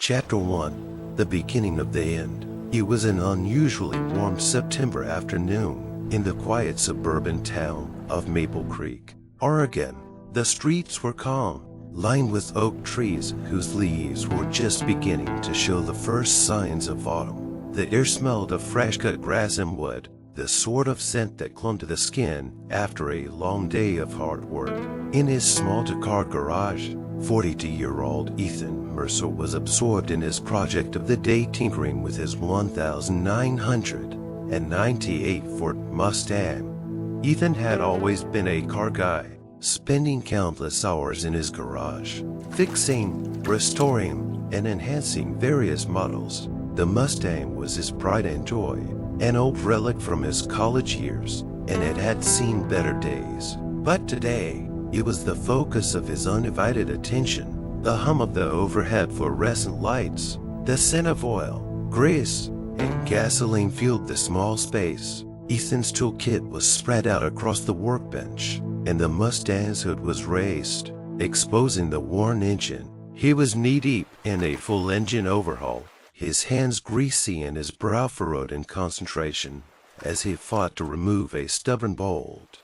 Chapter 1. The Beginning of the End. It was an unusually warm September afternoon in the quiet suburban town of Maple Creek, Oregon. The streets were calm, lined with oak trees whose leaves were just beginning to show the first signs of autumn. The air smelled of fresh-cut grass and wood, the sort of scent that clung to the skin after a long day of hard work. In his small two-car garage, 42-year-old Ethan Mercer was absorbed in his project of the day, tinkering with his 1998 Ford Mustang. Ethan had always been a car guy, spending countless hours in his garage, fixing, restoring, and enhancing various models. The Mustang was his pride and joy, an old relic from his college years, and it had seen better days. But today, it was the focus of his undivided attention. The hum of the overhead fluorescent lights, the scent of oil, grease, and gasoline filled the small space. Ethan's toolkit was spread out across the workbench, and the Mustang's hood was raised, exposing the worn engine. He was knee-deep in a full engine overhaul, his hands greasy and his brow furrowed in concentration as he fought to remove a stubborn bolt.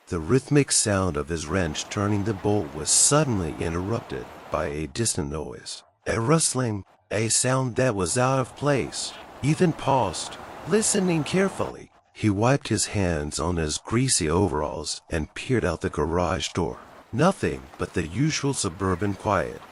The rhythmic sound of his wrench turning the bolt was suddenly interrupted by a distant noise. A rustling, a sound that was out of place. Ethan paused, listening carefully. He wiped his hands on his greasy overalls and peered out the garage door. Nothing but the usual suburban quiet.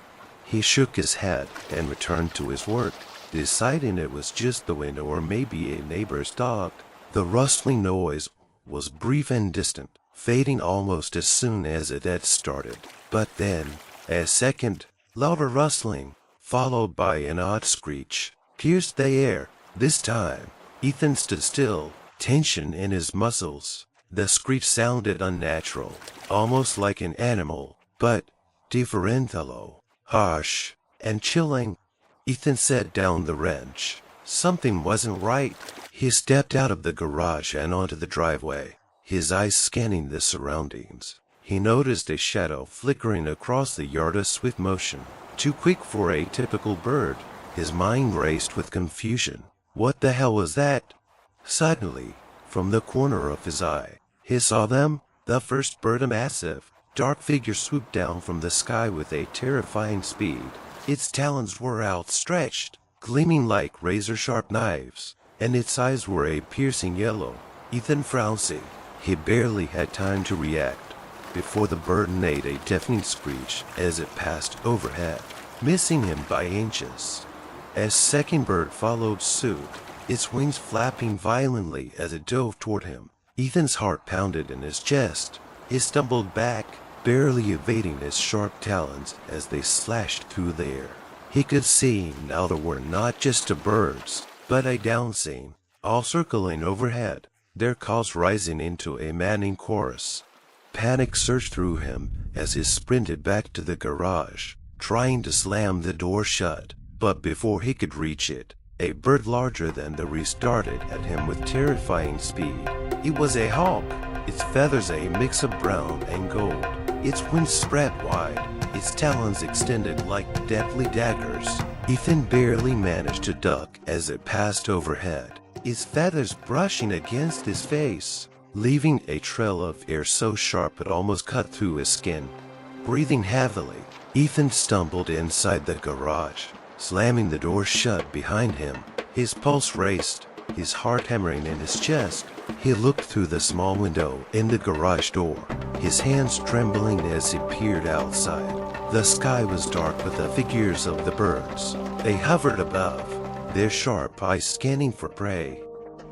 He shook his head and returned to his work, deciding it was just the wind or maybe a neighbor's dog. The rustling noise was brief and distant, fading almost as soon as it had started. But then, a second, louder rustling, followed by an odd screech, pierced the air. This time, Ethan stood still, tension in his muscles. The screech sounded unnatural, almost like an animal, but differential, harsh, and chilling. Ethan set down the wrench. Something wasn't right. He stepped out of the garage and onto the driveway, his eyes scanning the surroundings. He noticed a shadow flickering across the yard, a swift motion, too quick for a typical bird. His mind raced with confusion. What the hell was that? Suddenly, from the corner of his eye, he saw them. The first bird, a massive, dark figure, swooped down from the sky with a terrifying speed. Its talons were outstretched, gleaming like razor-sharp knives, and its eyes were a piercing yellow. Ethan frowned. He barely had time to react before the bird made a deafening screech as it passed overhead, missing him by inches. A second bird followed suit, its wings flapping violently as it dove toward him. Ethan's heart pounded in his chest. He stumbled back, barely evading its sharp talons as they slashed through the air. He could see now there were not just the birds, but a down scene, all circling overhead, their calls rising into a maddening chorus. Panic surged through him as he sprinted back to the garage, trying to slam the door shut. But before he could reach it, a bird larger than the rest darted at him with terrifying speed. It was a hawk, its feathers a mix of brown and gold, its wings spread wide, its talons extended like deathly daggers. Ethan barely managed to duck as it passed overhead, its feathers brushing against his face, leaving a trail of air so sharp it almost cut through his skin. Breathing heavily, Ethan stumbled inside the garage, slamming the door shut behind him. His pulse raced, his heart hammering in his chest. He looked through the small window in the garage door, his hands trembling as he peered outside. The sky was dark with the figures of the birds. They hovered above, their sharp eyes scanning for prey.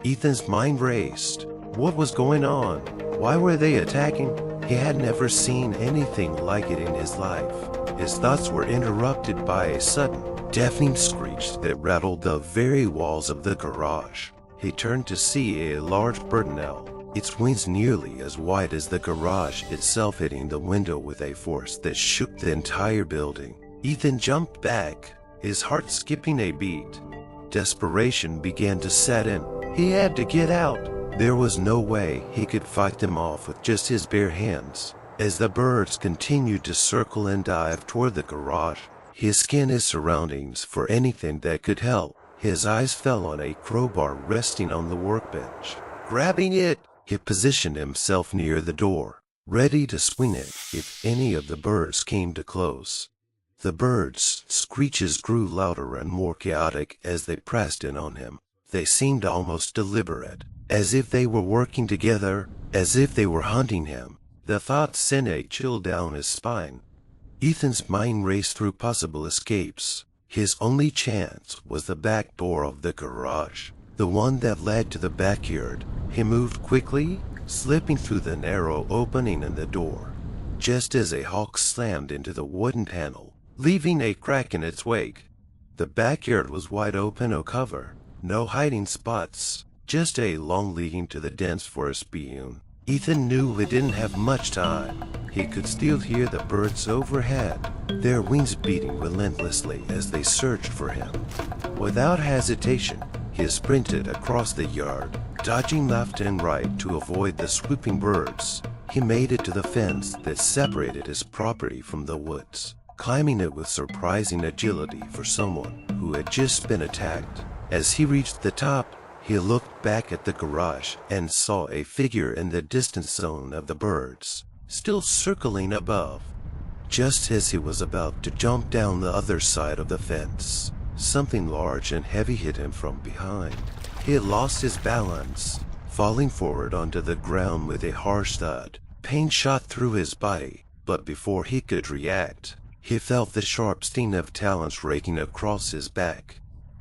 Ethan's mind raced. What was going on? Why were they attacking? He had never seen anything like it in his life. His thoughts were interrupted by a sudden, deafening screech that rattled the very walls of the garage. He turned to see a large bird owl, its wings nearly as wide as the garage itself, hitting the window with a force that shook the entire building. Ethan jumped back, his heart skipping a beat. Desperation began to set in. He had to get out. There was no way he could fight them off with just his bare hands. As the birds continued to circle and dive toward the garage, He scanned his surroundings for anything that could help. His eyes fell on a crowbar resting on the workbench. Grabbing it, he positioned himself near the door, ready to swing it if any of the birds came too close. The birds' screeches grew louder and more chaotic as they pressed in on him. They seemed almost deliberate, as if they were working together, as if they were hunting him. The thought sent a chill down his spine. Ethan's mind raced through possible escapes. His only chance was the back door of the garage, the one that led to the backyard. He moved quickly, slipping through the narrow opening in the door, just as a hawk slammed into the wooden panel, leaving a crack in its wake. The backyard was wide open of cover, no hiding spots, just a long leading to the dense forest beyond. Ethan knew he didn't have much time. He could still hear the birds overhead, their wings beating relentlessly as they searched for him. Without hesitation, he sprinted across the yard, dodging left and right to avoid the swooping birds. He made it to the fence that separated his property from the woods, climbing it with surprising agility for someone who had just been attacked. As he reached the top, he looked back at the garage and saw a figure in the distant zone of the birds, still circling above. Just as he was about to jump down the other side of the fence, something large and heavy hit him from behind. He had lost his balance, falling forward onto the ground with a harsh thud. Pain shot through his body, but before he could react, he felt the sharp sting of talons raking across his back.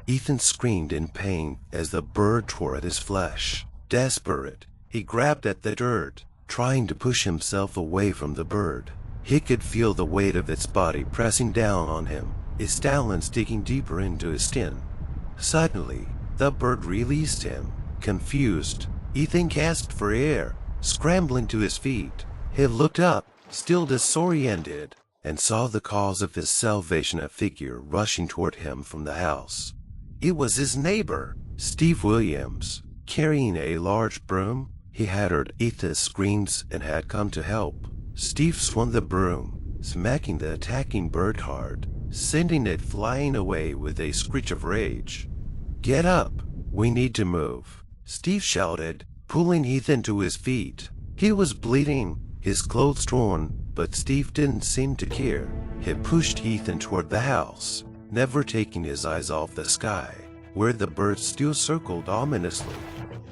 Ethan screamed in pain as the bird tore at his flesh. Desperate, he grabbed at the dirt, trying to push himself away from the bird. He could feel the weight of its body pressing down on him, its talons digging deeper into his skin. Suddenly, the bird released him. Confused, Ethan gasped for air, scrambling to his feet. He looked up, still disoriented, and saw the cause of his salvation, a figure rushing toward him from the house. It was his neighbor, Steve Williams, carrying a large broom. He had heard Ethan's screams and had come to help. Steve swung the broom, smacking the attacking bird hard, sending it flying away with a screech of rage. "Get up! We need to move," Steve shouted, pulling Ethan to his feet. He was bleeding, his clothes torn, but Steve didn't seem to care. He pushed Ethan toward the house, never taking his eyes off the sky, where the birds still circled ominously.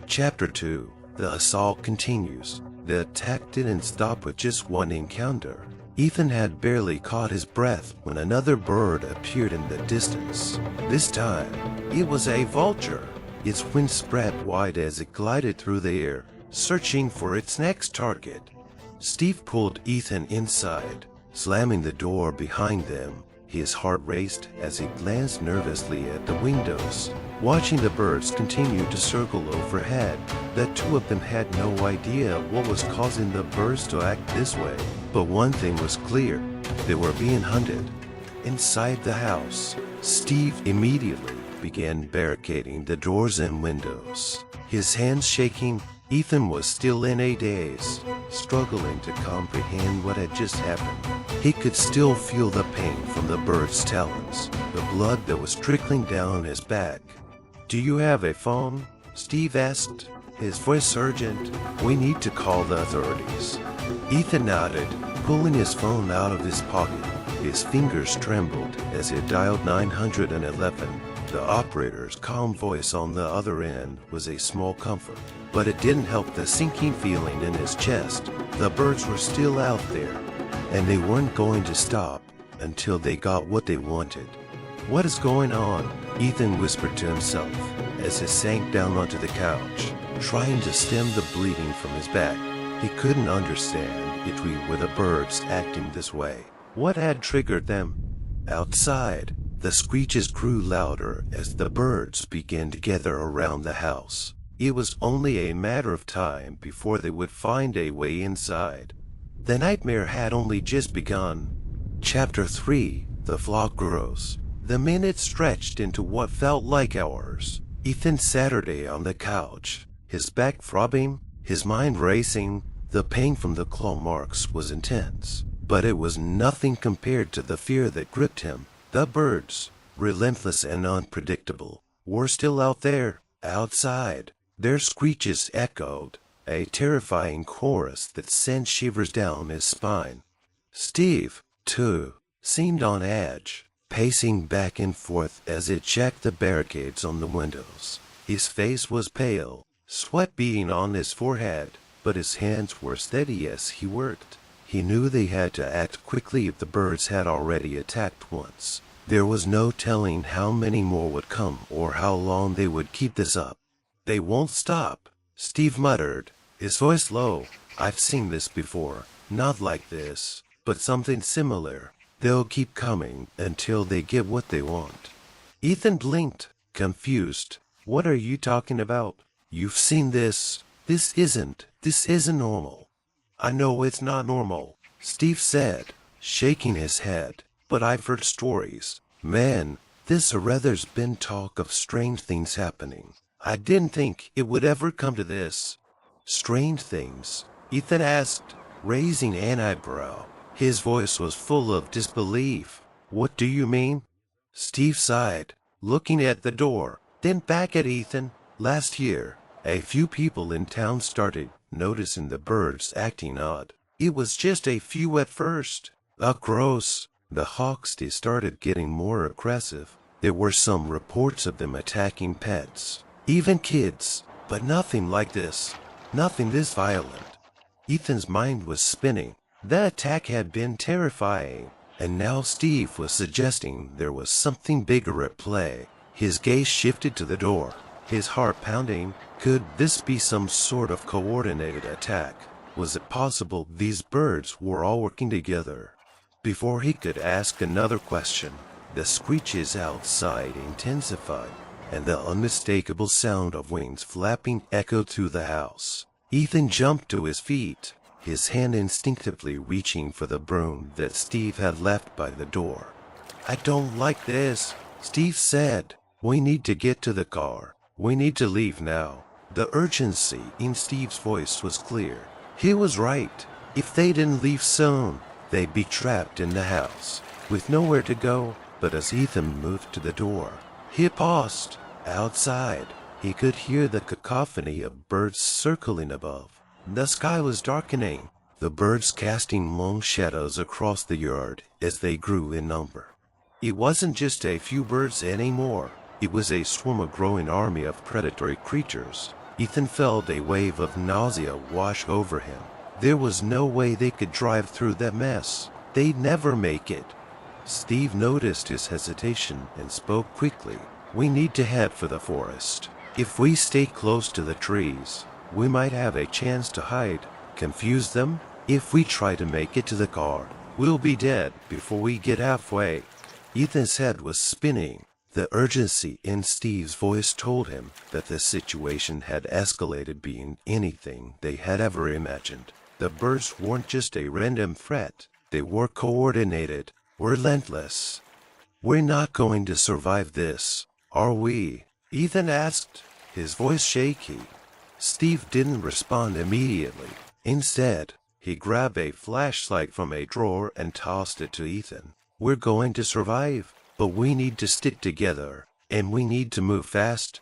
Chapter 2. The assault continues. The attack didn't stop with just one encounter. Ethan had barely caught his breath when another bird appeared in the distance. This time, it was a vulture. Its wings spread wide as it glided through the air, searching for its next target. Steve pulled Ethan inside, slamming the door behind them. His heart raced as he glanced nervously at the windows, watching the birds continue to circle overhead. The two of them had no idea what was causing the birds to act this way. But one thing was clear: they were being hunted. Inside the house, Steve immediately began barricading the doors and windows. His hands shaking, Ethan was still in a daze, struggling to comprehend what had just happened. He could still feel the pain from the bird's talons, the blood that was trickling down his back. "Do you have a phone?" Steve asked, his voice urgent. "We need to call the authorities." Ethan nodded, pulling his phone out of his pocket. His fingers trembled as he dialed 911. The operator's calm voice on the other end was a small comfort, but it didn't help the sinking feeling in his chest. The birds were still out there, and they weren't going to stop until they got what they wanted. "What is going on?" Ethan whispered to himself as he sank down onto the couch, trying to stem the bleeding from his back. He couldn't understand between were the birds acting this way. What had triggered them? Outside, the screeches grew louder as the birds began to gather around the house. It was only a matter of time before they would find a way inside. The nightmare had only just begun. Chapter 3. The flock grows. The minutes stretched into what felt like hours. Ethan Saturday on the couch, his back throbbing, his mind racing. The pain from the claw marks was intense, but it was nothing compared to the fear that gripped him. The birds, relentless and unpredictable, were still out there, outside. Their screeches echoed, a terrifying chorus that sent shivers down his spine. Steve, too, seemed on edge, pacing back and forth as it checked the barricades on the windows. His face was pale, sweat beading on his forehead, but his hands were steady as he worked. He knew they had to act quickly if the birds had already attacked once. There was no telling how many more would come or how long they would keep this up. "They won't stop," Steve muttered, his voice low. "I've seen this before. Not like this, but something similar. They'll keep coming until they get what they want." Ethan blinked, confused. "What are you talking about? You've seen this. This isn't normal." "I know it's not normal," Steve said, shaking his head, "but I've heard stories. Man, this or there's been talk of strange things happening. I didn't think it would ever come to this." "Strange things?" Ethan asked, raising an eyebrow. His voice was full of disbelief. "What do you mean?" Steve sighed, looking at the door, then back at Ethan. "Last year, a few people in town started noticing the birds acting odd. It was just a few at first. Up close, the hawks started getting more aggressive. There were some reports of them attacking pets, even kids, but nothing like this. Nothing this violent." Ethan's mind was spinning. The attack had been terrifying, and now Steve was suggesting there was something bigger at play. His gaze shifted to the door, his heart pounding. Could this be some sort of coordinated attack? Was it possible these birds were all working together? Before he could ask another question, the screeches outside intensified, and the unmistakable sound of wings flapping echoed through the house. Ethan jumped to his feet, his hand instinctively reaching for the broom that Steve had left by the door. "I don't like this," Steve said. "We need to get to the car. We need to leave now." The urgency in Steve's voice was clear. He was right. If they didn't leave soon, they'd be trapped in the house, with nowhere to go. But as Ethan moved to the door, he paused. Outside, he could hear the cacophony of birds circling above. The sky was darkening, the birds casting long shadows across the yard as they grew in number. It wasn't just a few birds anymore. It was a swarm of growing army of predatory creatures. Ethan felt a wave of nausea wash over him. There was no way they could drive through that mess. They'd never make it. Steve noticed his hesitation and spoke quickly. "We need to head for the forest. If we stay close to the trees, we might have a chance to hide, confuse them. If we try to make it to the car, we'll be dead before we get halfway." Ethan's head was spinning. The urgency in Steve's voice told him that the situation had escalated beyond anything they had ever imagined. The birds weren't just a random threat. They were coordinated, relentless. "We're not going to survive this, are we?" Ethan asked, his voice shaky. Steve didn't respond immediately. Instead, he grabbed a flashlight from a drawer and tossed it to Ethan. "We're going to survive, but we need to stick together, and we need to move fast."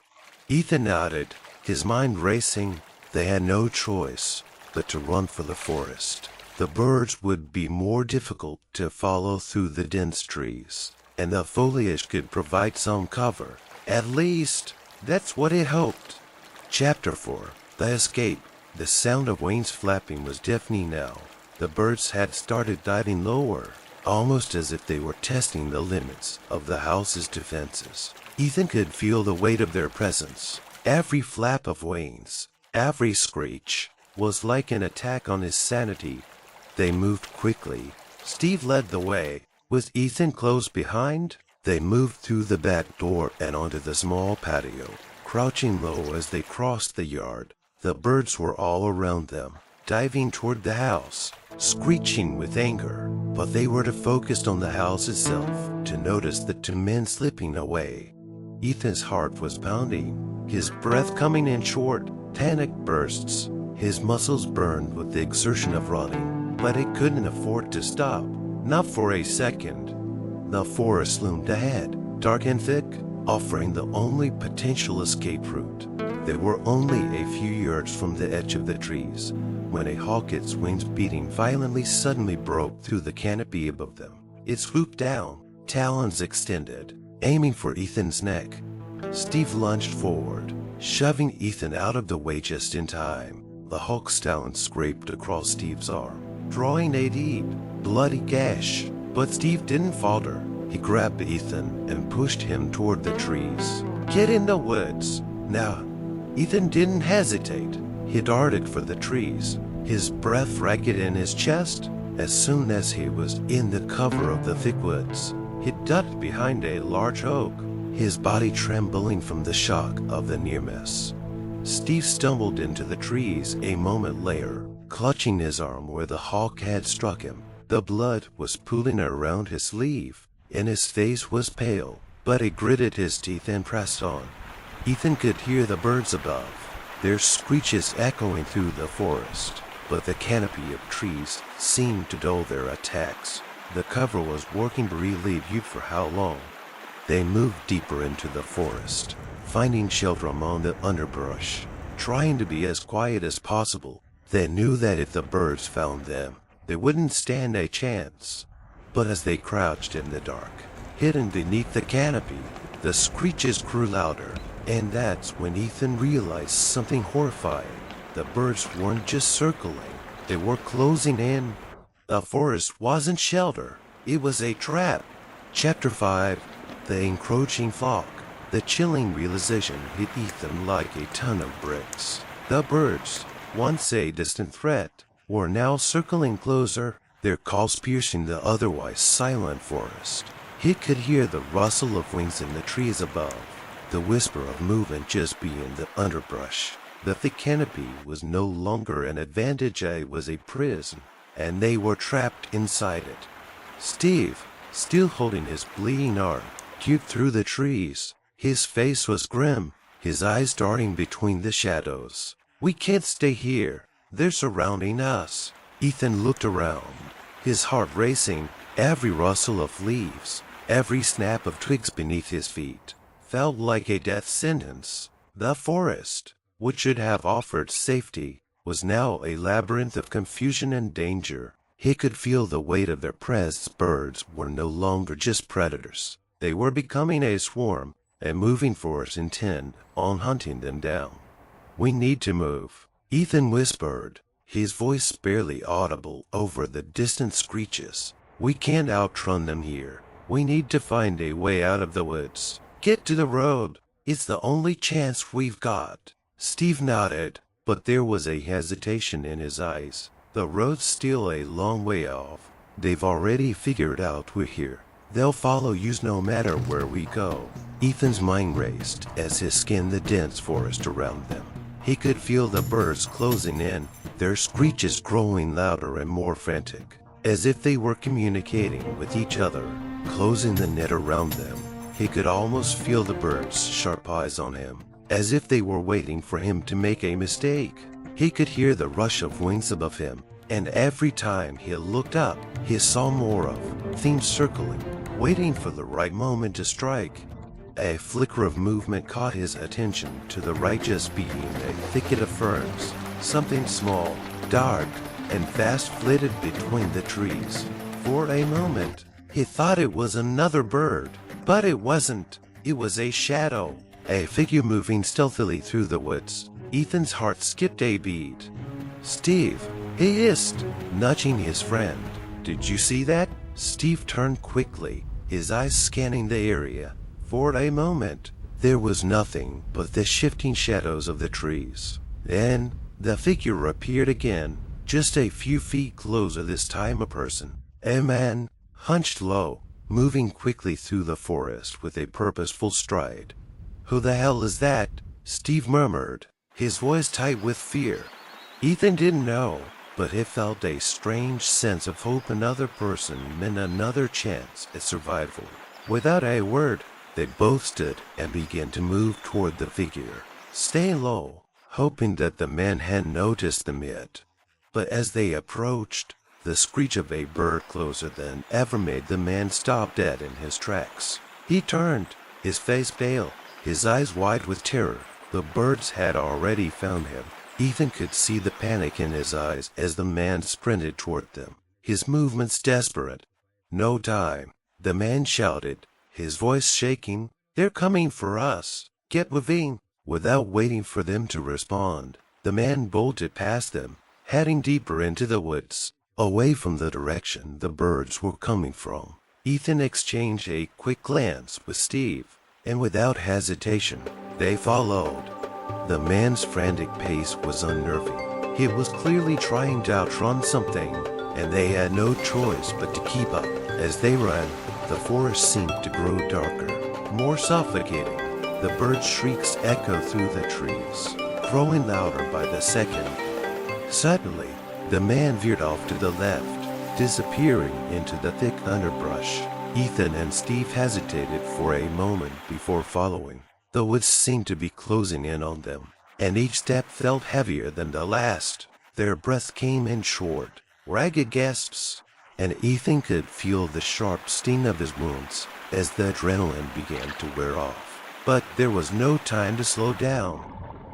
Ethan nodded, his mind racing. They had no choice but to run for the forest. The birds would be more difficult to follow through the dense trees, and the foliage could provide some cover. At least, that's what it hoped. Chapter 4. The Escape. The sound of wings flapping was deafening now. The birds had started diving lower, almost as if they were testing the limits of the house's defenses. Ethan could feel the weight of their presence. Every flap of wings, every screech, was like an attack on his sanity. They moved quickly. Steve led the way, with Ethan close behind. They moved through the back door and onto the small patio, crouching low as they crossed the yard. The birds were all around them, diving toward the house, screeching with anger. But they were too focused on the house itself to notice the two men slipping away. Ethan's heart was pounding, his breath coming in short, panic bursts. His muscles burned with the exertion of running, but he couldn't afford to stop, not for a second. The forest loomed ahead, dark and thick, offering the only potential escape route. They were only a few yards from the edge of the trees when a hawk, its wings beating violently, suddenly broke through the canopy above them. It swooped down, talons extended, aiming for Ethan's neck. Steve lunged forward, shoving Ethan out of the way just in time. The hawk's talons scraped across Steve's arm, drawing a deep, bloody gash. But Steve didn't falter. He grabbed Ethan and pushed him toward the trees. "Get in the woods, now." Ethan didn't hesitate. He darted for the trees, his breath ragged in his chest. As soon as he was in the cover of the thick woods, he ducked behind a large oak, his body trembling from the shock of the near miss. Steve stumbled into the trees a moment later, clutching his arm where the hawk had struck him. The blood was pooling around his sleeve, and his face was pale, but he gritted his teeth and pressed on. Ethan could hear the birds above, their screeches echoing through the forest, but the canopy of trees seemed to dull their attacks. The cover was working to relieve you for how long? They moved deeper into the forest, finding shelter among the underbrush, trying to be as quiet as possible. They knew that if the birds found them, they wouldn't stand a chance. But as they crouched in the dark, hidden beneath the canopy, the screeches grew louder, and that's when Ethan realized something horrifying. The birds weren't just circling, they were closing in. The forest wasn't shelter, it was a trap. Chapter 5. The encroaching flock. The chilling realization hit Ethan like a ton of bricks. The birds, once a distant threat, were now circling closer, their calls piercing the otherwise silent forest. He could hear the rustle of wings in the trees above, the whisper of movement just beyond the underbrush. The thick canopy was no longer an advantage, it was a prison, and they were trapped inside it. Steve, still holding his bleeding arm, peered through the trees. His face was grim, his eyes darting between the shadows. "We can't stay here. They're surrounding us." Ethan looked around, his heart racing. Every rustle of leaves, every snap of twigs beneath his feet, felt like a death sentence. The forest, which should have offered safety, was now a labyrinth of confusion and danger. He could feel the weight of their presence. Birds were no longer just predators. They were becoming a swarm, a moving force intent on hunting them down. "We need to move," Ethan whispered, his voice barely audible over the distant screeches. "We can't outrun them here. We need to find a way out of the woods. Get to the road. It's the only chance we've got." Steve nodded, but there was a hesitation in his eyes. "The road's still a long way off. They've already figured out we're here. They'll follow you no matter where we go." Ethan's mind raced as he scanned the dense forest around them. He could feel the birds closing in, their screeches growing louder and more frantic, as if they were communicating with each other, closing the net around them. He could almost feel the birds' sharp eyes on him, as if they were waiting for him to make a mistake. He could hear the rush of wings above him, and every time he looked up, he saw more of things circling, waiting for the right moment to strike. A flicker of movement caught his attention to the right, just beyond a thicket of ferns. Something small, dark, and fast flitted between the trees. For a moment, he thought it was another bird, but it wasn't. It was a shadow, a figure moving stealthily through the woods. Ethan's heart skipped a beat. "Steve," he hissed, nudging his friend. "Did you see that?" Steve turned quickly, his eyes scanning the area. For a moment, there was nothing but the shifting shadows of the trees. Then, the figure appeared again, just a few feet closer this time. A person, a man, hunched low, moving quickly through the forest with a purposeful stride. "Who the hell is that?" Steve murmured, his voice tight with fear. Ethan didn't know, but he felt a strange sense of hope. Another person meant another chance at survival. Without a word, they both stood and began to move toward the figure, staying low, hoping that the man hadn't noticed them yet. But as they approached, The screech of a bird closer than ever made the man stop dead in his tracks. He turned, his face pale, his eyes wide with terror. The birds had already found him. Ethan could see the panic in his eyes as the man sprinted toward them, his movements desperate. "No time," the man shouted, his voice shaking. "They're coming for us. Get moving." Without waiting for them to respond, the man bolted past them, heading deeper into the woods, away from the direction the birds were coming from. Ethan exchanged a quick glance with Steve, and without hesitation, they followed. The man's frantic pace was unnerving. He was clearly trying to outrun something, and they had no choice but to keep up. As they ran, the forest seemed to grow darker, more suffocating. The birds' shrieks echoed through the trees, growing louder by the second. Suddenly, the man veered off to the left, disappearing into the thick underbrush. Ethan and Steve hesitated for a moment before following. The woods seemed to be closing in on them, and each step felt heavier than the last. Their breath came in short, ragged gasps, and Ethan could feel the sharp sting of his wounds as the adrenaline began to wear off. But there was no time to slow down.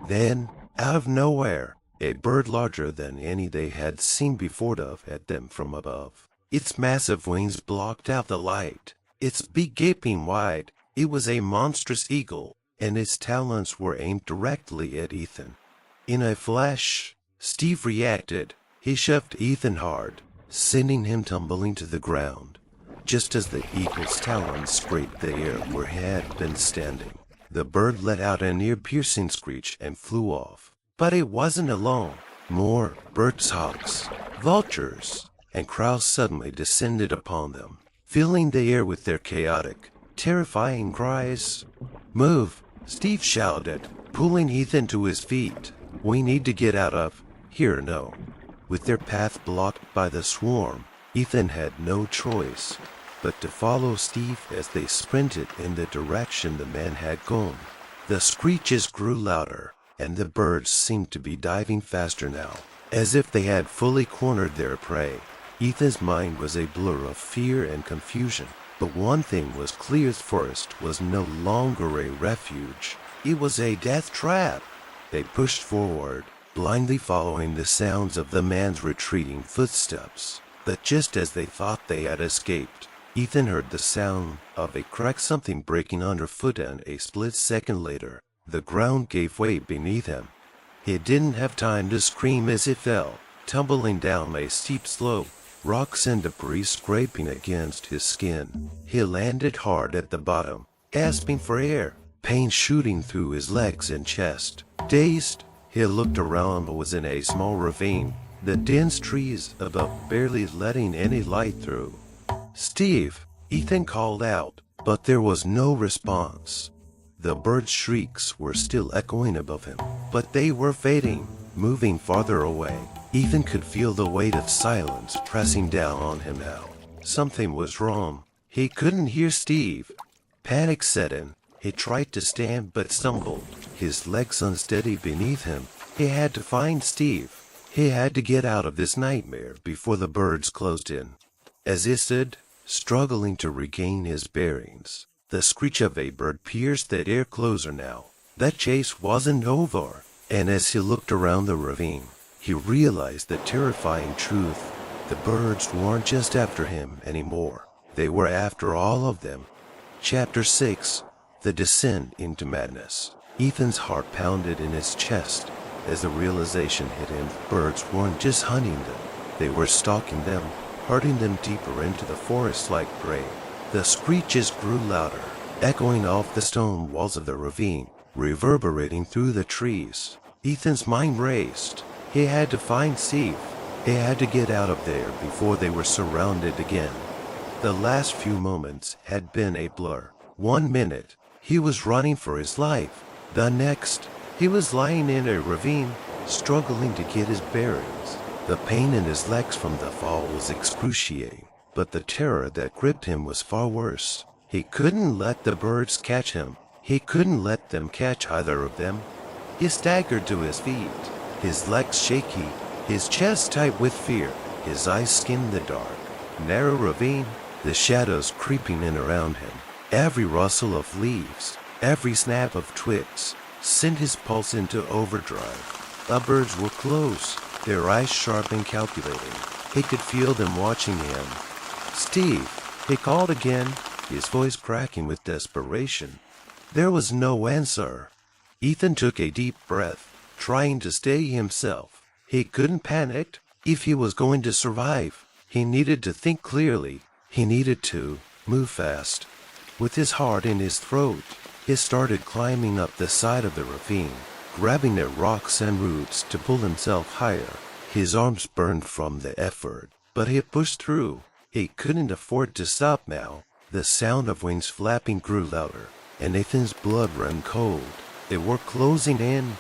Then, out of nowhere, a bird larger than any they had seen before dove at them from above. Its massive wings blocked out the light, its beak gaping wide. It was a monstrous eagle, and its talons were aimed directly at Ethan. In a flash, Steve reacted. He shoved Ethan hard, sending him tumbling to the ground, just as the eagle's talons scraped the air where he had been standing. The bird let out an ear-piercing screech and flew off. But it wasn't alone. More birds, hawks, vultures, and crows suddenly descended upon them, filling the air with their chaotic, terrifying cries. "Move!" Steve shouted, pulling Ethan to his feet. "We need to get out of here now." With their path blocked by the swarm, Ethan had no choice but to follow Steve as they sprinted in the direction the man had gone. The screeches grew louder, and the birds seemed to be diving faster now, as if they had fully cornered their prey. Ethan's mind was a blur of fear and confusion, but one thing was clear: the forest was no longer a refuge. It was a death trap. They pushed forward, blindly following the sounds of the man's retreating footsteps. But just as they thought they had escaped, Ethan heard the sound of a crack, something breaking underfoot, and a split second later, the ground gave way beneath him. He didn't have time to scream as he fell, tumbling down a steep slope, rocks and debris scraping against his skin. He landed hard at the bottom, gasping for air, pain shooting through his legs and chest. Dazed, he looked around but was in a small ravine, the dense trees above barely letting any light through. "Steve!" Ethan called out, but there was no response. The birds' shrieks were still echoing above him, but they were fading, moving farther away. Ethan could feel the weight of silence pressing down on him now. Something was wrong. He couldn't hear Steve. Panic set in. He tried to stand but stumbled, his legs unsteady beneath him. He had to find Steve. He had to get out of this nightmare before the birds closed in. As he stood, struggling to regain his bearings, the screech of a bird pierced the air closer now. That chase wasn't over, and as he looked around the ravine, he realized the terrifying truth. The birds weren't just after him anymore. They were after all of them. Chapter 6: The Descent into Madness. Ethan's heart pounded in his chest as the realization hit him. The birds weren't just hunting them. They were stalking them, herding them deeper into the forest like prey. The screeches grew louder, echoing off the stone walls of the ravine, reverberating through the trees. Ethan's mind raced. He had to find Steve. He had to get out of there before they were surrounded again. The last few moments had been a blur. 1 minute, he was running for his life. The next, he was lying in a ravine, struggling to get his bearings. The pain in his legs from the fall was excruciating, but the terror that gripped him was far worse. He couldn't let the birds catch him. He couldn't let them catch either of them. He staggered to his feet, his legs shaky, his chest tight with fear. his eyes skimmed the dark, narrow ravine, the shadows creeping in around him. Every rustle of leaves, every snap of twigs, sent his pulse into overdrive. The birds were close, their eyes sharp and calculating. He could feel them watching him. "Steve," he called again, his voice cracking with desperation. There was no answer. Ethan took a deep breath, trying to stay himself. He couldn't panic. If he was going to survive, he needed to think clearly. He needed to move fast. With his heart in his throat, he started climbing up the side of the ravine, grabbing at rocks and roots to pull himself higher. His arms burned from the effort, but he pushed through. He couldn't afford to stop now. The sound of wings flapping grew louder, and Ethan's blood ran cold. They were closing in.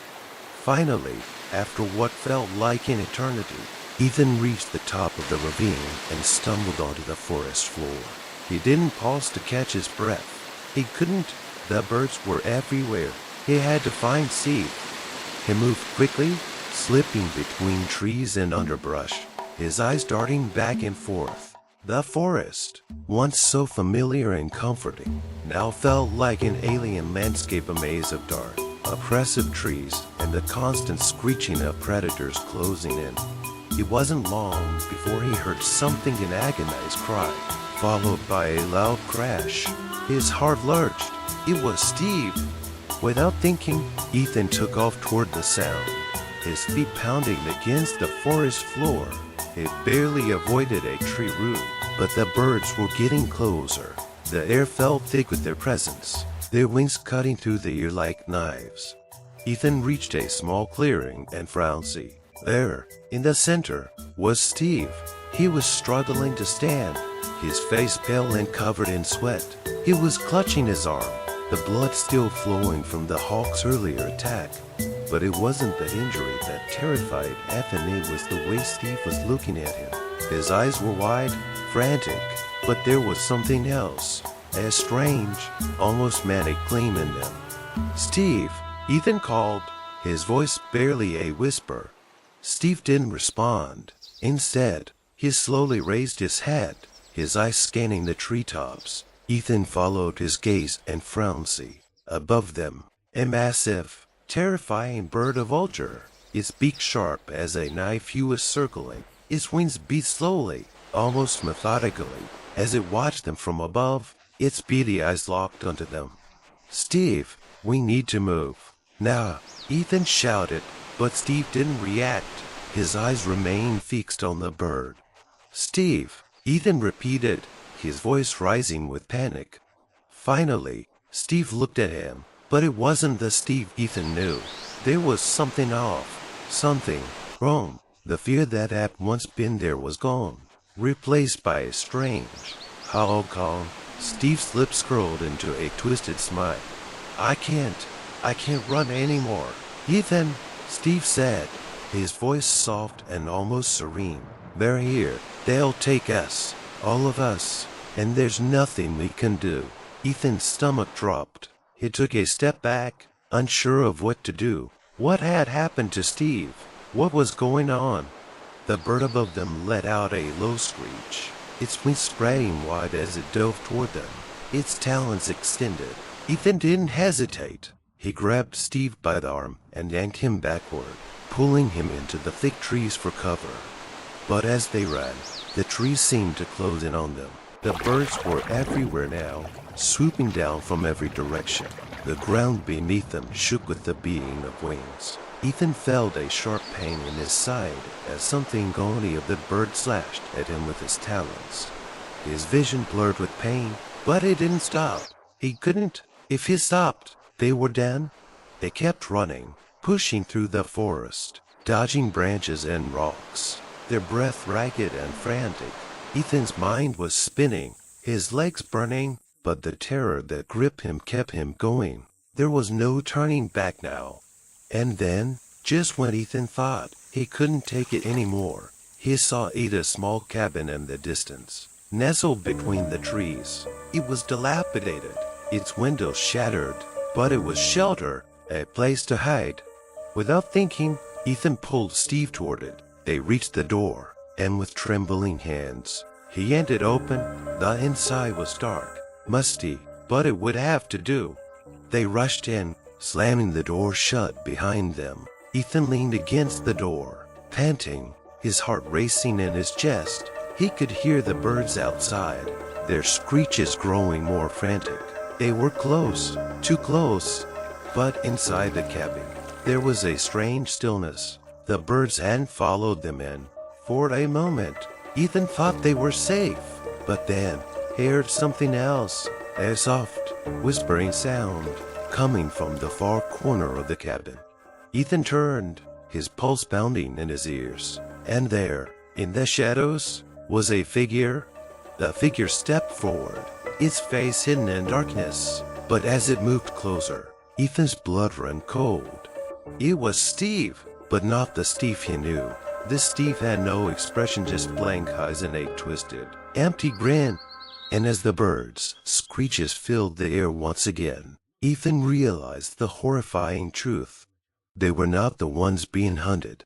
Finally, after what felt like an eternity, Ethan reached the top of the ravine and stumbled onto the forest floor. He didn't pause to catch his breath. He couldn't. The birds were everywhere. He had to find Steve. He moved quickly, slipping between trees and underbrush, his eyes darting back and forth. The forest, once so familiar and comforting, now felt like an alien landscape, a maze of dark, oppressive trees and the constant screeching of predators closing in. It wasn't long before he heard something, an agonized cry, followed by a loud crash. His heart lurched. It was Steve. Without thinking, Ethan took off toward the sound, his feet pounding against the forest floor. He barely avoided a tree root, but the birds were getting closer. The air felt thick with their presence, their wings cutting through the air like knives. Ethan reached a small clearing and frowned. There, in the center, was Steve. He was struggling to stand, his face pale and covered in sweat. He was clutching his arm, the blood still flowing from the hawk's earlier attack. But it wasn't the injury that terrified Ethan, it was the way Steve was looking at him. His eyes were wide, frantic, but there was something else, a strange, almost manic gleam in them. "Steve," Ethan called, his voice barely a whisper. Steve didn't respond. Instead, he slowly raised his head, his eyes scanning the treetops. Ethan followed his gaze and frowned. Above them, a massive, terrifying bird, a vulture, its beak sharp as a knife he was circling. Its wings beat slowly, almost methodically, as it watched them from above, its beady eyes locked onto them. "Steve, we need to move. Now," Ethan shouted, but Steve didn't react. His eyes remained fixed on the bird. "Steve," Ethan repeated, his voice rising with panic. Finally, Steve looked at him, but it wasn't the Steve Ethan knew. There was something off, something wrong. The fear that had once been there was gone, replaced by a strange, hollow calm. Steve's lips curled into a twisted smile. I can't run anymore." "Ethan," Steve said, his voice soft and almost serene. "They're here. They'll take us, all of us, and there's nothing we can do." Ethan's stomach dropped. He took a step back, unsure of what to do. What had happened to Steve? What was going on? The bird above them let out a low screech, its wings spreading wide as it dove toward them, its talons extended. Ethan didn't hesitate. He grabbed Steve by the arm and yanked him backward, pulling him into the thick trees for cover. But as they ran, the trees seemed to close in on them. The birds were everywhere now, swooping down from every direction. The ground beneath them shook with the beating of wings. Ethan felt a sharp pain in his side as something gaudy of the bird slashed at him with his talons. His vision blurred with pain, but it didn't stop. He couldn't. If he stopped, they were done. They kept running, pushing through the forest, dodging branches and rocks, their breath ragged and frantic. Ethan's mind was spinning, his legs burning, but the terror that gripped him kept him going. There was no turning back now. And then, just when Ethan thought he couldn't take it anymore, he saw Ada's small cabin in the distance, nestled between the trees. It was dilapidated, its windows shattered, but it was shelter, a place to hide. Without thinking, Ethan pulled Steve toward it. They reached the door. and with trembling hands, he yanked it open. The inside was dark, musty, but it would have to do. They rushed in, slamming the door shut behind them. Ethan leaned against the door, panting, his heart racing in his chest. He could hear the birds outside, their screeches growing more frantic. They were close, too close. But inside the cabin, there was a strange stillness. The birds hadn't followed them in. For a moment, Ethan thought they were safe. But then, he heard something else, a soft, whispering sound, coming from the far corner of the cabin. Ethan turned, his pulse pounding in his ears. And there, in the shadows, was a figure. The figure stepped forward, its face hidden in darkness. But as it moved closer, Ethan's blood ran cold. It was Steve, but not the Steve he knew. This Steve had no expression, just blank eyes and a twisted, empty grin. And as the birds' screeches filled the air once again, Ethan realized the horrifying truth. They were not the ones being hunted.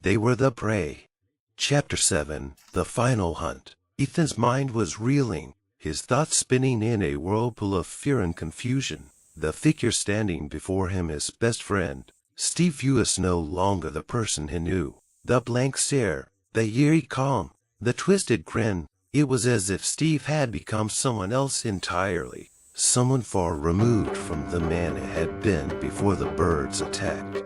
They were the prey. Chapter 7: The Final Hunt. Ethan's mind was reeling, his thoughts spinning in a whirlpool of fear and confusion. The figure standing before him, his best friend, Steve, was no longer the person he knew. The blank stare, the eerie calm, the twisted grin. It was as if Steve had become someone else entirely, someone far removed from the man he had been before the birds attacked.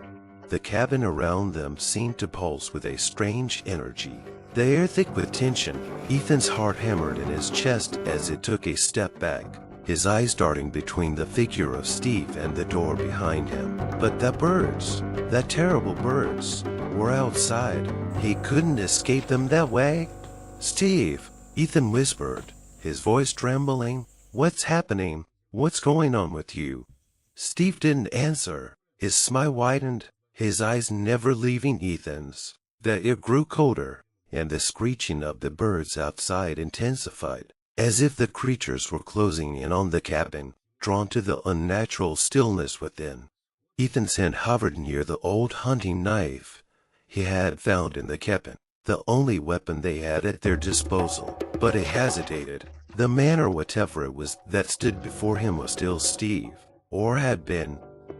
The cabin around them seemed to pulse with a strange energy, the air thick with tension. Ethan's heart hammered in his chest as it took a step back, his eyes darting between the figure of Steve and the door behind him. But the birds, the terrible birds, were outside. He couldn't escape them that way. "Steve," Ethan whispered, his voice trembling. "What's happening? What's going on with you?" Steve didn't answer. His smile widened, his eyes never leaving Ethan's. The air grew colder, and the screeching of the birds outside intensified, as if the creatures were closing in on the cabin, drawn to the unnatural stillness within. Ethan's hand hovered near the old hunting knife he had found in the cabin, the only weapon they had at their disposal. But he hesitated. The man, or whatever it was that stood before him, was still Steve, or had been.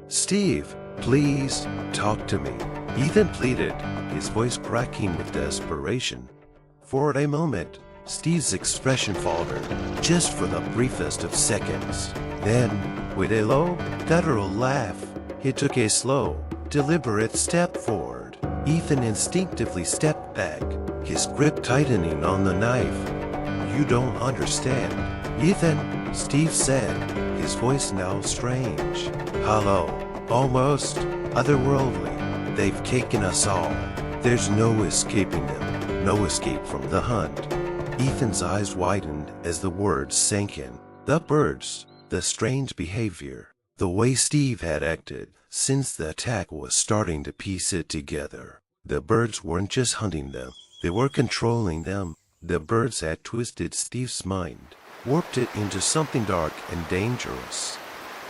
"Steve, please, talk to me," Ethan pleaded, his voice cracking with desperation. For a moment, Steve's expression faltered, just for the briefest of seconds. Then, with a low, guttural laugh, he took a slow, deliberate step forward. Ethan instinctively stepped back, his grip tightening on the knife. "You don't understand, Ethan," Steve said, his voice now strange, hollow, almost otherworldly. "They've taken us all. There's no escaping them, no escape from the hunt." Ethan's eyes widened as the words sank in. The birds, the strange behavior, the way Steve had acted since the attack, was starting to piece it together. The birds weren't just hunting them, they were controlling them. The birds had twisted Steve's mind, warped it into something dark and dangerous.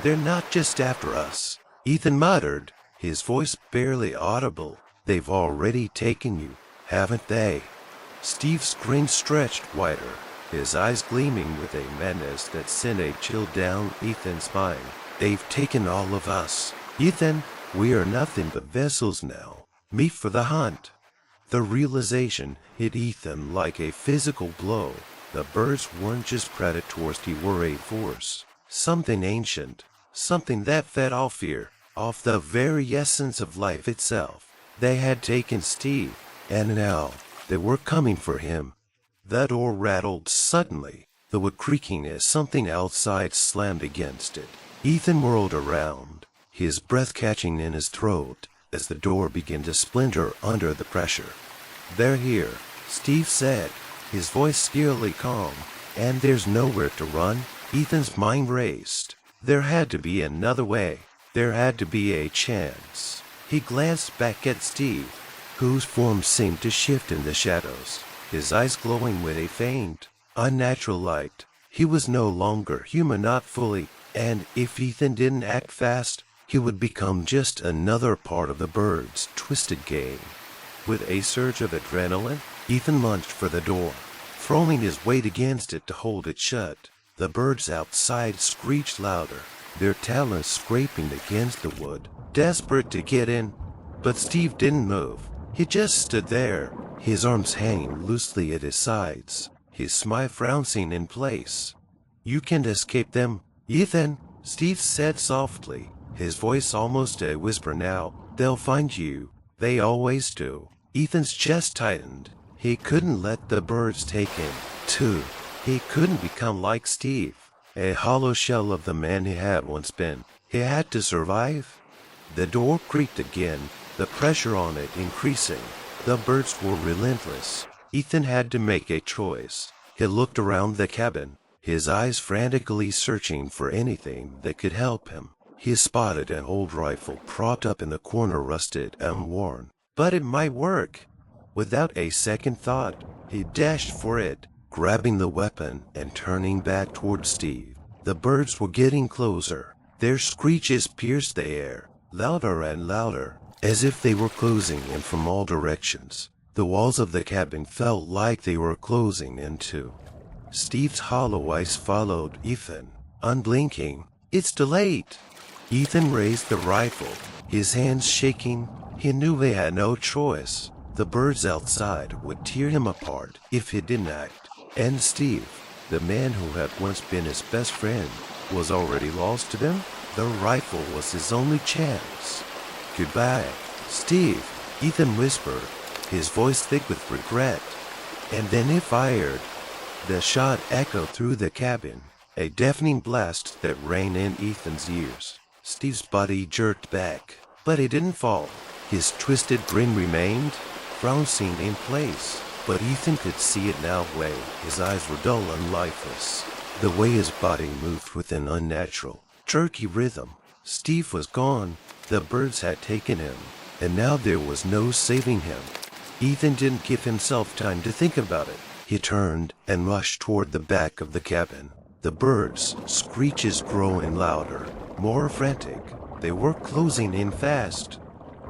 "They're not just after us," Ethan muttered, his voice barely audible. "They've already taken you, haven't they?" Steve's grin stretched wider, his eyes gleaming with a madness that sent a chill down Ethan's spine. "They've taken all of us, Ethan. We are nothing but vessels now, meat for the hunt." The realization hit Ethan like a physical blow. The birds weren't just predators, they were a force, something ancient, something that fed off fear, off the very essence of life itself. They had taken Steve, and now they were coming for him. The door rattled suddenly, the wood creaking as something outside slammed against it. Ethan whirled around, his breath catching in his throat as the door began to splinter under the pressure. "They're here," Steve said, his voice scarily calm. "And there's nowhere to run." Ethan's mind raced. There had to be another way. There had to be a chance. He glanced back at Steve, whose form seemed to shift in the shadows, his eyes glowing with a faint, unnatural light. He was no longer human, not fully, and if Ethan didn't act fast, he would become just another part of the birds' twisted game. With a surge of adrenaline, Ethan lunged for the door, throwing his weight against it to hold it shut. The birds outside screeched louder, their talons scraping against the wood, desperate to get in. But Steve didn't move. He just stood there, his arms hanging loosely at his sides, his smile flouncing in place. "You can't escape them, Ethan," Steve said softly, his voice almost a whisper now. "They'll find you. They always do." Ethan's chest tightened. He couldn't let the birds take him, too. He couldn't become like Steve, a hollow shell of the man he had once been. He had to survive. The door creaked again, the pressure on it increasing. The birds were relentless. Ethan had to make a choice. He looked around the cabin, his eyes frantically searching for anything that could help him. He spotted an old rifle propped up in the corner, rusted and worn. But it might work. Without a second thought, he dashed for it, grabbing the weapon and turning back toward Steve. The birds were getting closer. Their screeches pierced the air, louder and louder, as if they were closing in from all directions. The walls of the cabin felt like they were closing in too. Steve's hollow eyes followed Ethan, unblinking. "It's too late." Ethan raised the rifle, his hands shaking. He knew he had no choice. The birds outside would tear him apart if he didn't act. And Steve, the man who had once been his best friend, was already lost to them. The rifle was his only chance. "Goodbye, Steve," Ethan whispered, his voice thick with regret. And then he fired. The shot echoed through the cabin, a deafening blast that rang in Ethan's ears. Steve's body jerked back, but he didn't fall. His twisted grin remained, flouncing in place. But Ethan could see it now. The way his eyes were dull and lifeless, the way his body moved with an unnatural, jerky rhythm. Steve was gone. The birds had taken him, and now there was no saving him. Ethan didn't give himself time to think about it. He turned and rushed toward the back of the cabin. The birds' screeches growing louder, more frantic. They were closing in fast.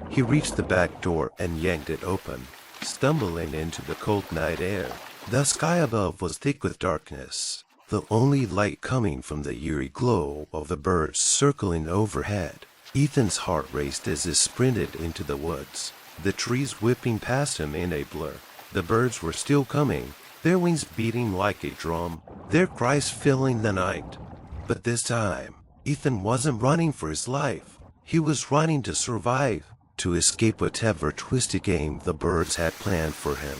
He reached the back door and yanked it open, stumbling into the cold night air. The sky above was thick with darkness, the only light coming from the eerie glow of the birds circling overhead. Ethan's heart raced as he sprinted into the woods, the trees whipping past him in a blur. The birds were still coming, their wings beating like a drum, their cries filling the night. But this time, Ethan wasn't running for his life. He was running to survive, to escape whatever twisted game the birds had planned for him.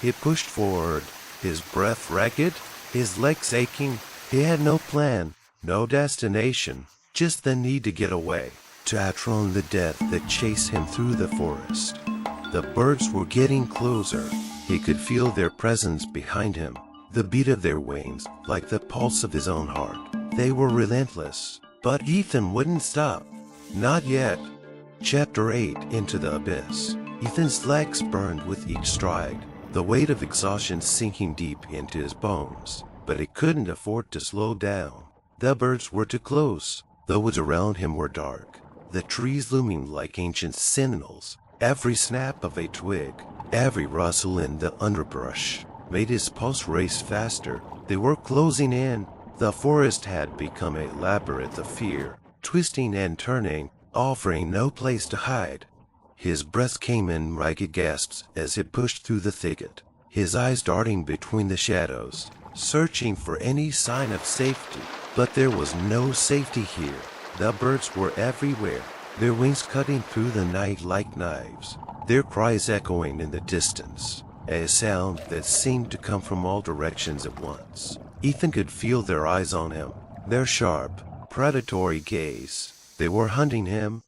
He pushed forward, his breath ragged, his legs aching. He had no plan, no destination, just the need to get away, to outrun the death that chased him through the forest. The birds were getting closer. He could feel their presence behind him, the beat of their wings, like the pulse of his own heart. They were relentless, but Ethan wouldn't stop. Not yet. Chapter 8. Into the Abyss. Ethan's legs burned with each stride, the weight of exhaustion sinking deep into his bones. But he couldn't afford to slow down. The birds were too close. The woods around him were dark, the trees looming like ancient sentinels. Every snap of a twig, every rustle in the underbrush, made his pulse race faster. They were closing in. The forest had become a labyrinth of fear, twisting and turning, offering no place to hide. His breath came in ragged gasps as he pushed through the thicket, his eyes darting between the shadows, searching for any sign of safety. But there was no safety here. The birds were everywhere, their wings cutting through the night like knives, their cries echoing in the distance, a sound that seemed to come from all directions at once. Ethan could feel their eyes on him, their sharp, predatory gaze. They were hunting him.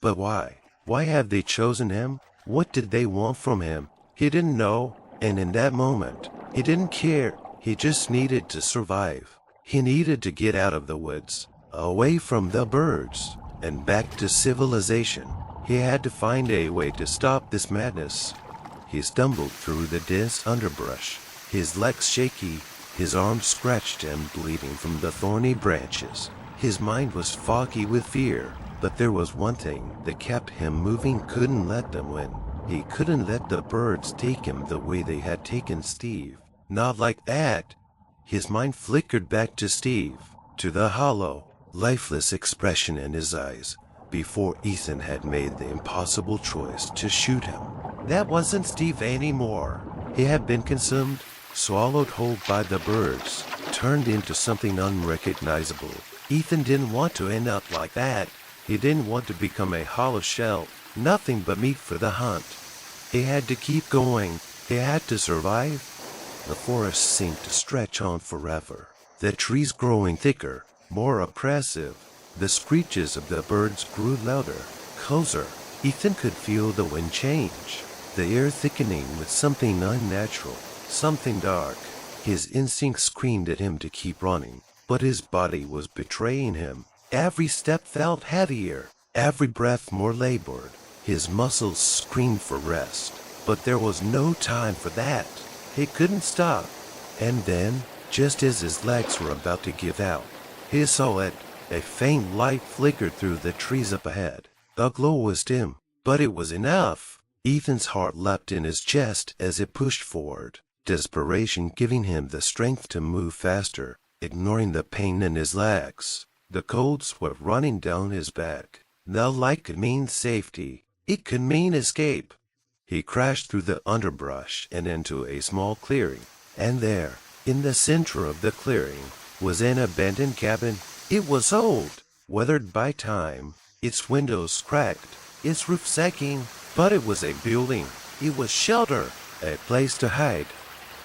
But why? Why had they chosen him? What did they want from him? He didn't know, and in that moment, he didn't care. He just needed to survive. He needed to get out of the woods, away from the birds, and back to civilization. He had to find a way to stop this madness. He stumbled through the dense underbrush, his legs shaky, his arms scratched and bleeding from the thorny branches. His mind was foggy with fear, but there was one thing that kept him moving. Couldn't let them win. He couldn't let the birds take him the way they had taken Steve. Not like that. His mind flickered back to Steve, to the hollow, lifeless expression in his eyes, before Ethan had made the impossible choice to shoot him. That wasn't Steve anymore. He had been consumed, swallowed whole by the birds, turned into something unrecognizable. Ethan didn't want to end up like that. He didn't want to become a hollow shell, nothing but meat for the hunt. He had to keep going. He had to survive. The forest seemed to stretch on forever, the trees growing thicker, more oppressive. The screeches of the birds grew louder, closer. Ethan could feel the wind change, the air thickening with something unnatural, something dark. His instinct screamed at him to keep running, but his body was betraying him. Every step felt heavier, every breath more labored. His muscles screamed for rest, but there was no time for that. He couldn't stop. And then, just as his legs were about to give out, he saw it. A faint light flickered through the trees up ahead. The glow was dim, but it was enough. Ethan's heart leapt in his chest as it pushed forward, desperation giving him the strength to move faster, ignoring the pain in his legs. The cold sweat running down his back. The light could mean safety. It could mean escape. He crashed through the underbrush and into a small clearing. And there, in the center of the clearing, was an abandoned cabin. It was old, weathered by time, its windows cracked, its roof sagging, but it was a building. It was shelter, a place to hide.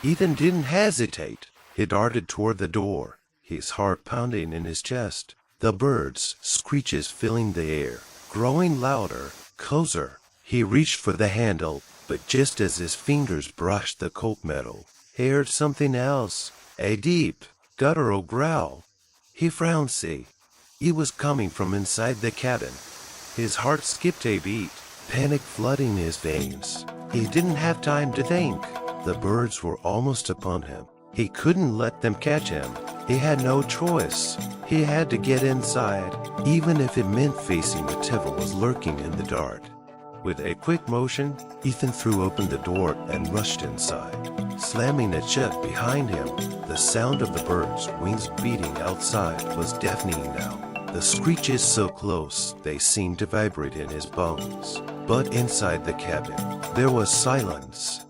Ethan didn't hesitate. He darted toward the door, his heart pounding in his chest. The birds' screeches filling the air, growing louder, closer. He reached for the handle, but just as his fingers brushed the cold metal, he heard something else, a deep, guttural growl. He frowned. It was coming from inside the cabin. His heart skipped a beat, panic flooding his veins. He didn't have time to think. The birds were almost upon him. He couldn't let them catch him. He had no choice. He had to get inside, even if it meant facing whatever was lurking in the dark. With a quick motion, Ethan threw open the door and rushed inside, slamming it shut behind him. The sound of the birds' wings beating outside was deafening now. The screeches so close they seemed to vibrate in his bones. But inside the cabin, there was silence.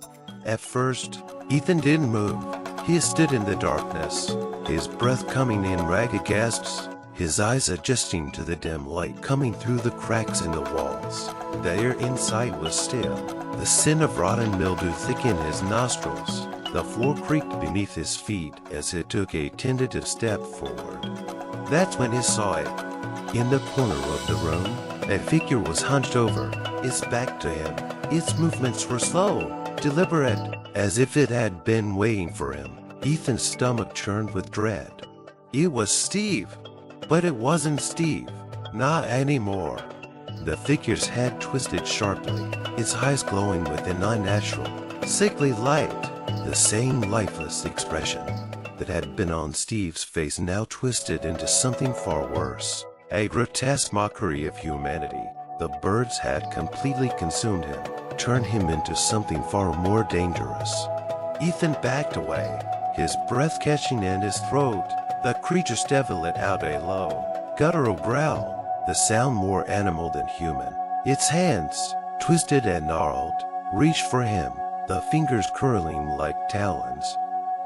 At first, Ethan didn't move. He stood in the darkness, his breath coming in ragged gasps, his eyes adjusting to the dim light coming through the cracks in the walls. The air inside was still. The scent of rotten mildew thick in his nostrils. The floor creaked beneath his feet as he took a tentative step forward. That's when he saw it. In the corner of the room, a figure was hunched over, its back to him. Its movements were slow, deliberate, as if it had been waiting for him. Ethan's stomach churned with dread. It was Steve. But it wasn't Steve. Not anymore. The figure's head twisted sharply, its eyes glowing with an unnatural, sickly light. The same lifeless expression that had been on Steve's face now twisted into something far worse. A grotesque mockery of humanity. The birds had completely consumed him, turned him into something far more dangerous. Ethan backed away, his breath catching in his throat. The creature still let out a low, guttural growl, the sound more animal than human. Its hands, twisted and gnarled, reached for him, the fingers curling like talons.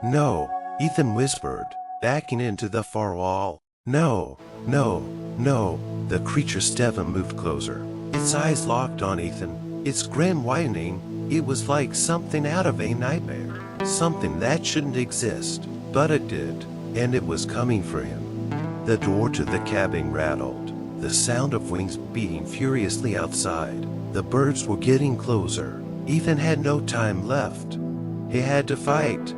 No, Ethan whispered, backing into the far wall. No, no, no. The creature still moved closer, its eyes locked on Ethan, its grin widening. It was like something out of a nightmare, something that shouldn't exist, but it did. And it was coming for him. The door to the cabin rattled, the sound of wings beating furiously outside. The birds were getting closer. Ethan had no time left. He had to fight.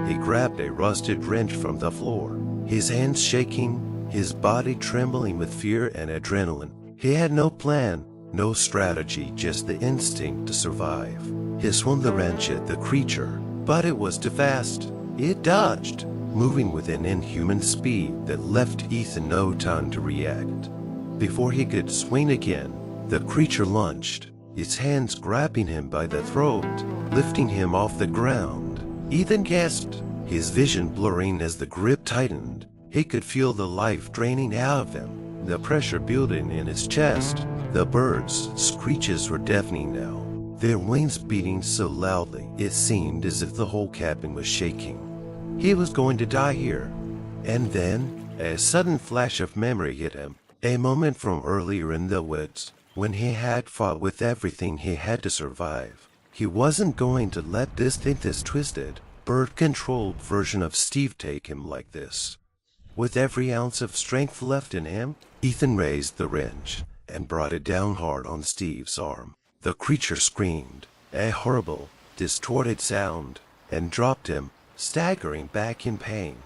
He grabbed a rusted wrench from the floor, his hands shaking, his body trembling with fear and adrenaline. He had no plan, no strategy, just the instinct to survive. He swung the wrench at the creature, but it was too fast. It dodged, moving with an inhuman speed that left Ethan no time to react. Before he could swing again, the creature lunged, its hands grabbing him by the throat, lifting him off the ground. Ethan gasped, his vision blurring as the grip tightened. He could feel the life draining out of him, the pressure building in his chest. The birds' screeches were deafening now, their wings beating so loudly it seemed as if the whole cabin was shaking. He was going to die here. And then, a sudden flash of memory hit him, a moment from earlier in the woods, when he had fought with everything he had to survive. He wasn't going to let this twisted, bird-controlled version of Steve take him like this. With every ounce of strength left in him, Ethan raised the wrench and brought it down hard on Steve's arm. The creature screamed, a horrible, distorted sound, and dropped him, staggering back in pain.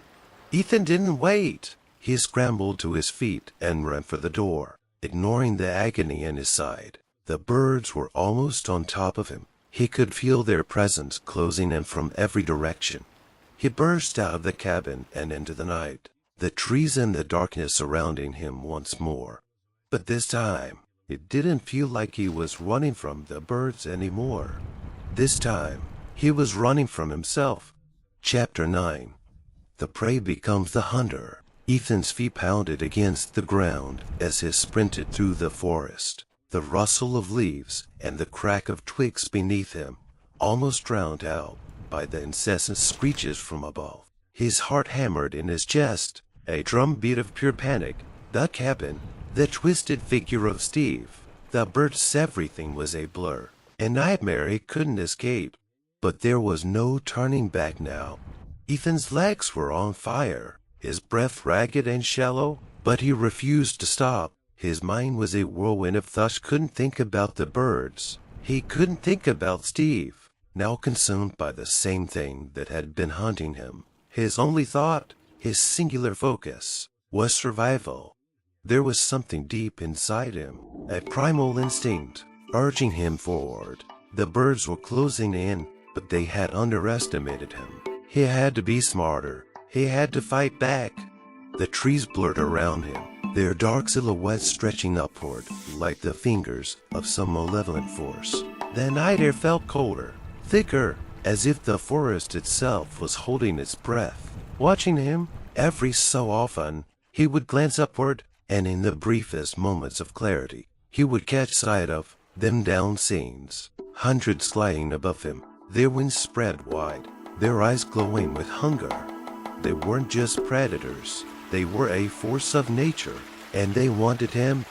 Ethan didn't wait. He scrambled to his feet and ran for the door, ignoring the agony in his side. The birds were almost on top of him. He could feel their presence closing in from every direction. He burst out of the cabin and into the night, the trees and the darkness surrounding him once more. But this time, it didn't feel like he was running from the birds anymore. This time, he was running from himself. Chapter 9. The prey becomes the hunter. Ethan's feet pounded against the ground as he sprinted through the forest. The rustle of leaves and the crack of twigs beneath him, almost drowned out by the incessant screeches from above. His heart hammered in his chest, a drumbeat of pure panic. The cabin, the twisted figure of Steve, the birds, everything was a blur, a nightmare he couldn't escape. But there was no turning back now. Ethan's legs were on fire, his breath ragged and shallow, but he refused to stop. His mind was a whirlwind of thoughts. Couldn't think about the birds. He couldn't think about Steve, now consumed by the same thing that had been hunting him. His only thought, his singular focus, was survival. There was something deep inside him, a primal instinct, urging him forward. The birds were closing in, but they had underestimated him. He had to be smarter. He had to fight back. The trees blurred around him, their dark silhouettes stretching upward like the fingers of some malevolent force. The night air felt colder, thicker, as if the forest itself was holding its breath, watching him. Every so often, he would glance upward, and in the briefest moments of clarity, he would catch sight of them down scenes, hundreds flying above him, their wings spread wide, their eyes glowing with hunger. They weren't just predators, they were a force of nature, and they wanted him.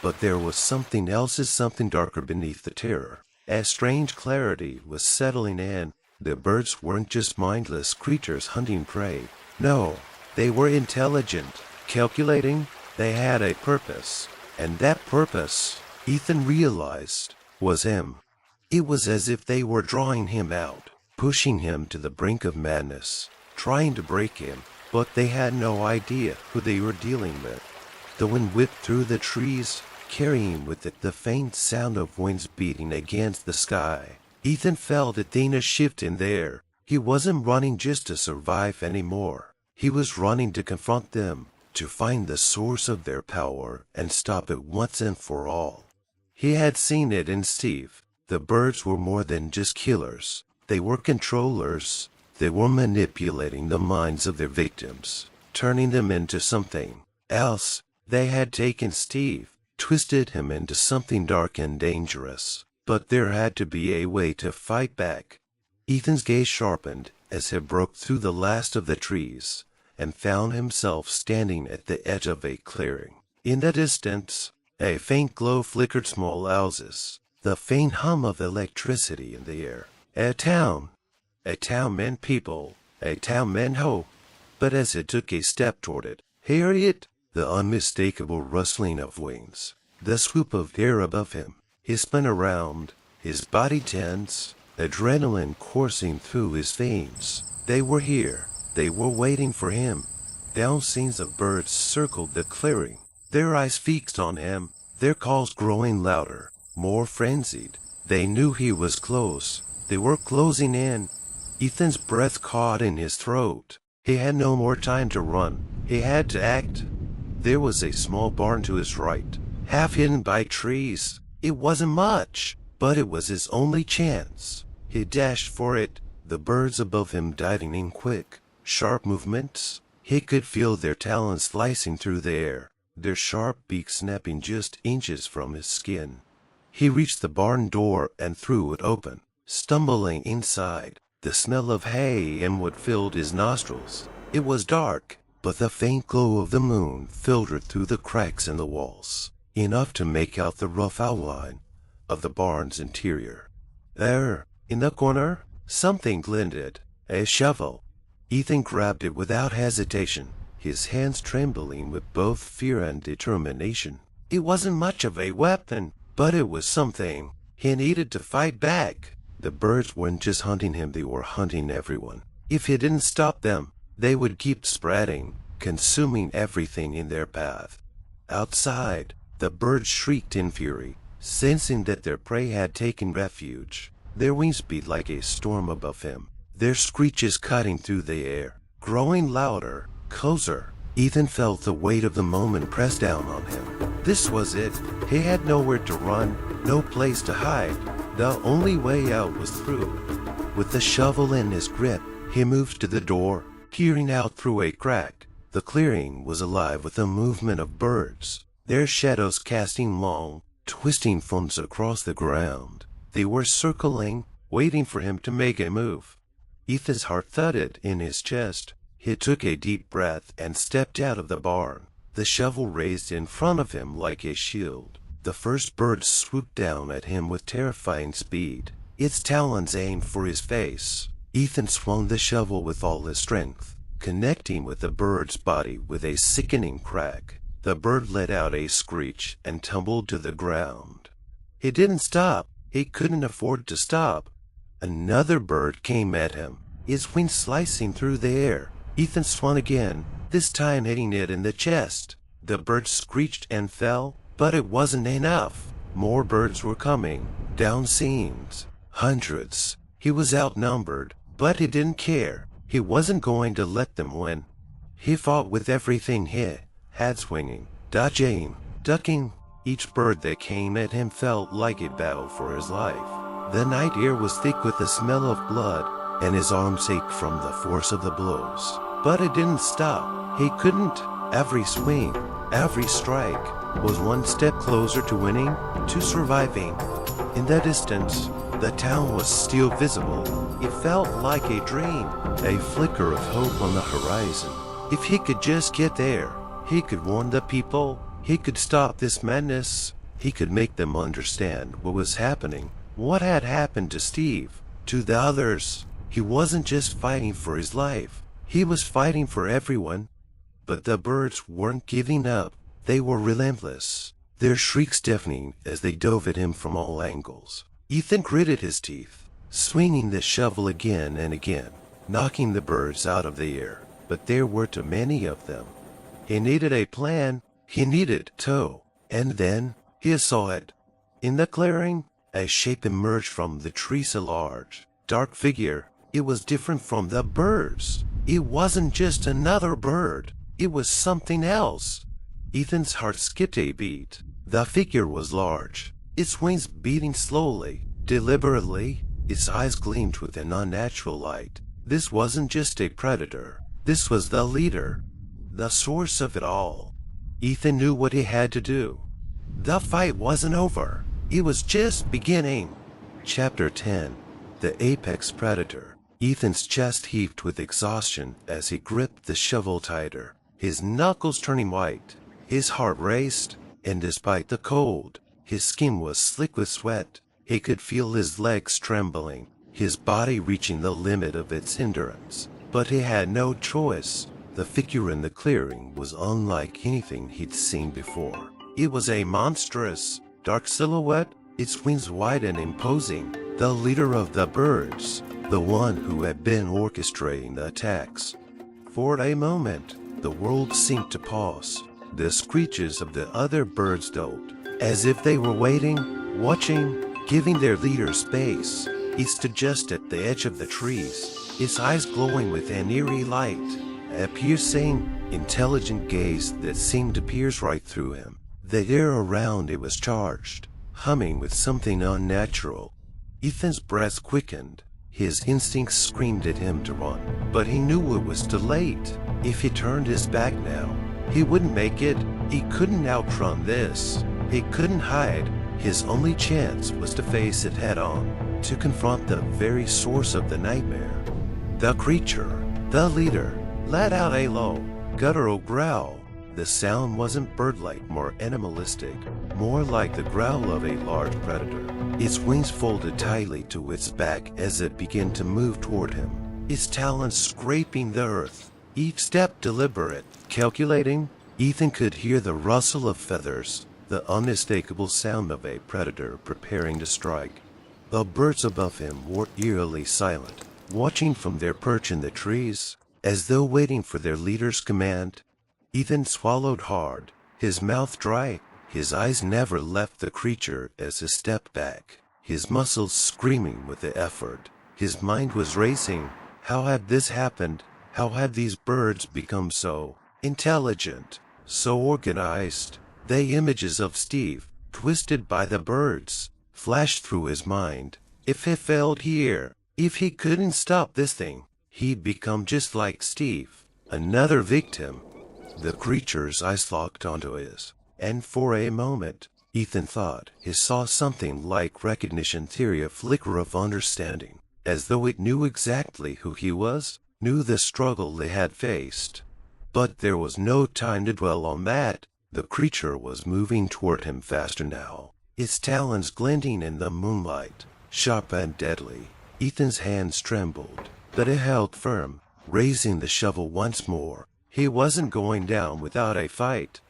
But there was something else, something darker beneath the terror. A strange clarity was settling in. The birds weren't just mindless creatures hunting prey. No, they were intelligent, calculating. They had a purpose, and that purpose, Ethan realized, was him. It was as if they were drawing him out, pushing him to the brink of madness, trying to break him, but they had no idea who they were dealing with. The wind whipped through the trees, carrying with it the faint sound of wings beating against the sky. Ethan felt a thing shift in there. He wasn't running just to survive anymore. He was running to confront them, to find the source of their power and stop it once and for all. He had seen it in Steve. The birds were more than just killers. They were controllers. They were manipulating the minds of their victims, turning them into something else. They had taken Steve, twisted him into something dark and dangerous. But there had to be a way to fight back. Ethan's gaze sharpened as he broke through the last of the trees and found himself standing at the edge of a clearing. In the distance, a faint glow flickered small houses, the faint hum of electricity in the air. A town meant people, a town meant hope. But as he took a step toward it, he heard it, the unmistakable rustling of wings, the swoop of air above him. He spun around, his body tense, adrenaline coursing through his veins. They were here. They were waiting for him. Down scenes of birds circled the clearing, their eyes fixed on him, their calls growing louder, more frenzied. They knew he was close. They were closing in. Ethan's breath caught in his throat. He had no more time to run. He had to act. There was a small barn to his right, half hidden by trees. It wasn't much, but it was his only chance. He dashed for it, the birds above him diving in quick, sharp movements. He could feel their talons slicing through the air, their sharp beaks snapping just inches from his skin. He reached the barn door and threw it open. Stumbling inside, the smell of hay and wood filled his nostrils. It was dark, but the faint glow of the moon filtered through the cracks in the walls, enough to make out the rough outline of the barn's interior. There, in the corner, something glinted, a shovel. Ethan grabbed it without hesitation, his hands trembling with both fear and determination. It wasn't much of a weapon, but it was something. He needed to fight back. The birds weren't just hunting him, they were hunting everyone. If he didn't stop them, they would keep spreading, consuming everything in their path. Outside, the birds shrieked in fury, sensing that their prey had taken refuge. Their wings beat like a storm above him, their screeches cutting through the air, growing louder, closer. Ethan felt the weight of the moment press down on him. This was it. He had nowhere to run, no place to hide. The only way out was through. With the shovel in his grip, he moved to the door, peering out through a crack. The clearing was alive with the movement of birds, their shadows casting long, twisting forms across the ground. They were circling, waiting for him to make a move. Ethan's heart thudded in his chest. He took a deep breath and stepped out of the barn, the shovel raised in front of him like a shield. The first bird swooped down at him with terrifying speed, its talons aimed for his face. Ethan swung the shovel with all his strength, connecting with the bird's body with a sickening crack. The bird let out a screech and tumbled to the ground. He didn't stop. He couldn't afford to stop. Another bird came at him, its wings slicing through the air. Ethan swung again, this time hitting it in the chest. The bird screeched and fell, but it wasn't enough. More birds were coming, down seams. Hundreds. He was outnumbered, but he didn't care. He wasn't going to let them win. He fought with everything he had, swinging, dodging, ducking. Each bird that came at him felt like a battle for his life. The night air was thick with the smell of blood, and his arms ached from the force of the blows. But it didn't stop. He couldn't. Every swing, every strike was one step closer to winning, to surviving. In the distance, the town was still visible. It felt like a dream, a flicker of hope on the horizon. If he could just get there, he could warn the people, he could stop this madness, he could make them understand what was happening, what had happened to Steve, to the others. He wasn't just fighting for his life, he was fighting for everyone. But the birds weren't giving up. They were relentless, their shrieks deafening as they dove at him from all angles. Ethan gritted his teeth, swinging the shovel again and again, knocking the birds out of the air. But there were too many of them. He needed a plan. He needed tow. And then he saw it. In the clearing, a shape emerged from the trees, a large, dark figure. It was different from the birds. It wasn't just another bird. It was something else. Ethan's heart skipped a beat. The figure was large, its wings beating slowly, deliberately. Its eyes gleamed with an unnatural light. This wasn't just a predator. This was the leader, the source of it all. Ethan knew what he had to do. The fight wasn't over. It was just beginning. Chapter 10. The Apex Predator. Ethan's chest heaved with exhaustion as he gripped the shovel tighter, his knuckles turning white. His heart raced, and despite the cold, his skin was slick with sweat. He could feel his legs trembling, his body reaching the limit of its endurance. But he had no choice. The figure in the clearing was unlike anything he'd seen before. It was a monstrous, dark silhouette, its wings wide and imposing. The leader of the birds, the one who had been orchestrating the attacks. For a moment, the world seemed to pause. The screeches of the other birds dulled, as if they were waiting, watching, giving their leader space. He stood just at the edge of the trees, his eyes glowing with an eerie light, a piercing, intelligent gaze that seemed to pierce right through him. The air around it was charged, humming with something unnatural. Ethan's breath quickened. His instincts screamed at him to run, but he knew it was too late. If he turned his back now, he wouldn't make it. He couldn't outrun this. He couldn't hide. His only chance was to face it head-on, to confront the very source of the nightmare. The creature, the leader, let out a low, guttural growl. The sound wasn't bird-like, more animalistic, more like the growl of a large predator. Its wings folded tightly to its back as it began to move toward him, its talons scraping the earth, each step deliberate, calculating. Ethan could hear the rustle of feathers, the unmistakable sound of a predator preparing to strike. The birds above him were eerily silent, watching from their perch in the trees, as though waiting for their leader's command. Ethan swallowed hard, his mouth dry. His eyes never left the creature as he stepped back, his muscles screaming with the effort. His mind was racing. How had this happened? How had these birds become so intelligent, so organized? The images of Steve, twisted by the birds, flashed through his mind. If he failed here, if he couldn't stop this thing, he'd become just like Steve, another victim. The creature's eyes locked onto his, and for a moment, Ethan thought he saw something like recognition theory, a flicker of understanding, as though it knew exactly who he was, knew the struggle they had faced. But there was no time to dwell on that. The creature was moving toward him faster now, its talons glinting in the moonlight, sharp and deadly. Ethan's hands trembled, but he held firm, raising the shovel once more. He wasn't going down without a fight.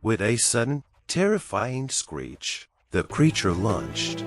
With a sudden, terrifying screech, the creature lunged.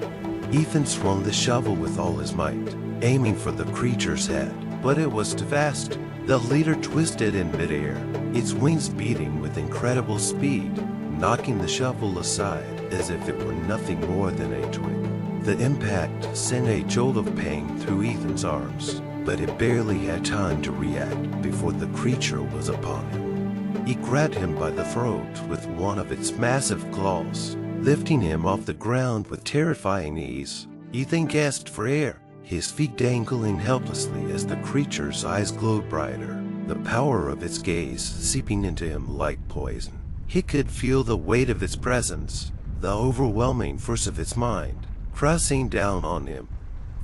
Ethan swung the shovel with all his might, aiming for the creature's head, but it was too fast. The leader twisted in midair, its wings beating with incredible speed, knocking the shovel aside as if it were nothing more than a twig. The impact sent a jolt of pain through Ethan's arms, but he barely had time to react before the creature was upon him. It grabbed him by the throat with one of its massive claws, lifting him off the ground with terrifying ease. Ethan gasped for air, his feet dangling helplessly as the creature's eyes glowed brighter, the power of its gaze seeping into him like poison. He could feel the weight of its presence, the overwhelming force of its mind, pressing down on him.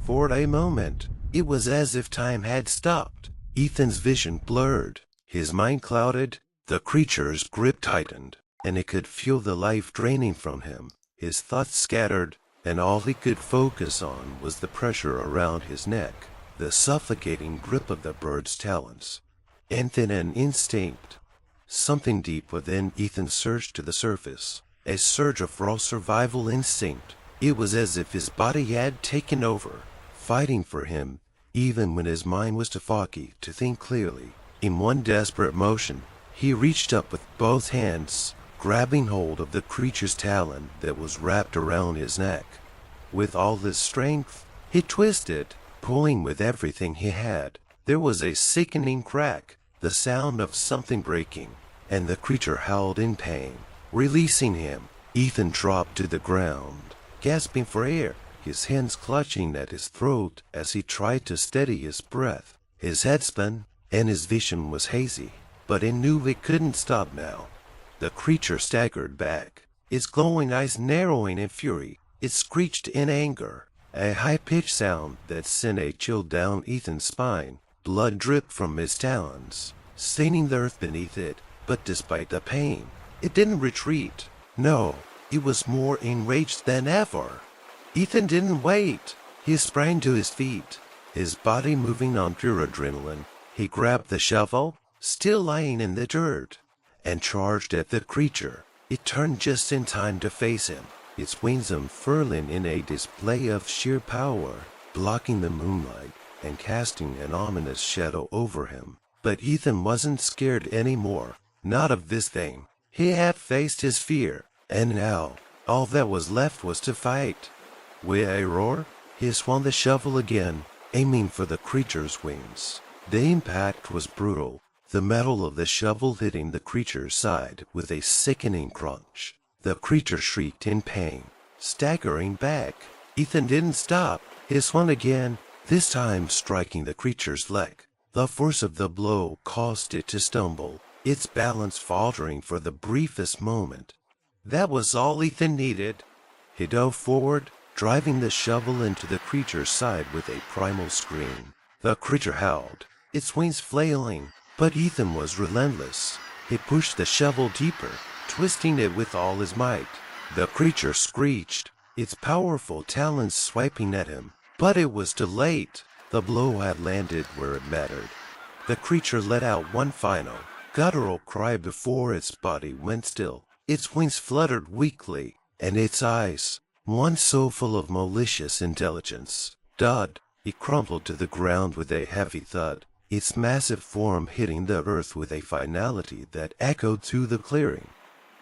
For a moment, it was as if time had stopped. Ethan's vision blurred, his mind clouded. The creature's grip tightened, and he could feel the life draining from him. His thoughts scattered, and all he could focus on was the pressure around his neck, the suffocating grip of the bird's talons. And then an instinct, something deep within Ethan surged to the surface, a surge of raw survival instinct. It was as if his body had taken over, fighting for him, even when his mind was too foggy to think clearly. In one desperate motion, he reached up with both hands, grabbing hold of the creature's talon that was wrapped around his neck. With all his strength, he twisted, pulling with everything he had. There was a sickening crack, the sound of something breaking, and the creature howled in pain. Releasing him, Ethan dropped to the ground, gasping for air, his hands clutching at his throat as he tried to steady his breath. His head spun, and his vision was hazy, but he knew he couldn't stop now. The creature staggered back, its glowing eyes narrowing in fury. It screeched in anger, a high-pitched sound that sent a chill down Ethan's spine. Blood dripped from his talons, staining the earth beneath it, but despite the pain, it didn't retreat. No, it was more enraged than ever. Ethan didn't wait. He sprang to his feet, his body moving on pure adrenaline. He grabbed the shovel, still lying in the dirt, and charged at the creature. It turned just in time to face him, its wings unfurling in a display of sheer power, blocking the moonlight and casting an ominous shadow over him. But Ethan wasn't scared anymore, not of this thing. He had faced his fear, and now, all that was left was to fight. With a roar, he swung the shovel again, aiming for the creature's wings. The impact was brutal, the metal of the shovel hitting the creature's side with a sickening crunch. The creature shrieked in pain, staggering back. Ethan didn't stop. He swung again, this time striking the creature's leg. The force of the blow caused it to stumble, its balance faltering for the briefest moment. That was all Ethan needed. He dove forward, driving the shovel into the creature's side with a primal scream. The creature howled, its wings flailing, but Ethan was relentless. He pushed the shovel deeper, twisting it with all his might. The creature screeched, its powerful talons swiping at him, but it was too late. The blow had landed where it mattered. The creature let out one final, guttural cry before its body went still. Its wings fluttered weakly, and its eyes, once so full of malicious intelligence, it crumpled to the ground with a heavy thud, its massive form hitting the earth with a finality that echoed through the clearing.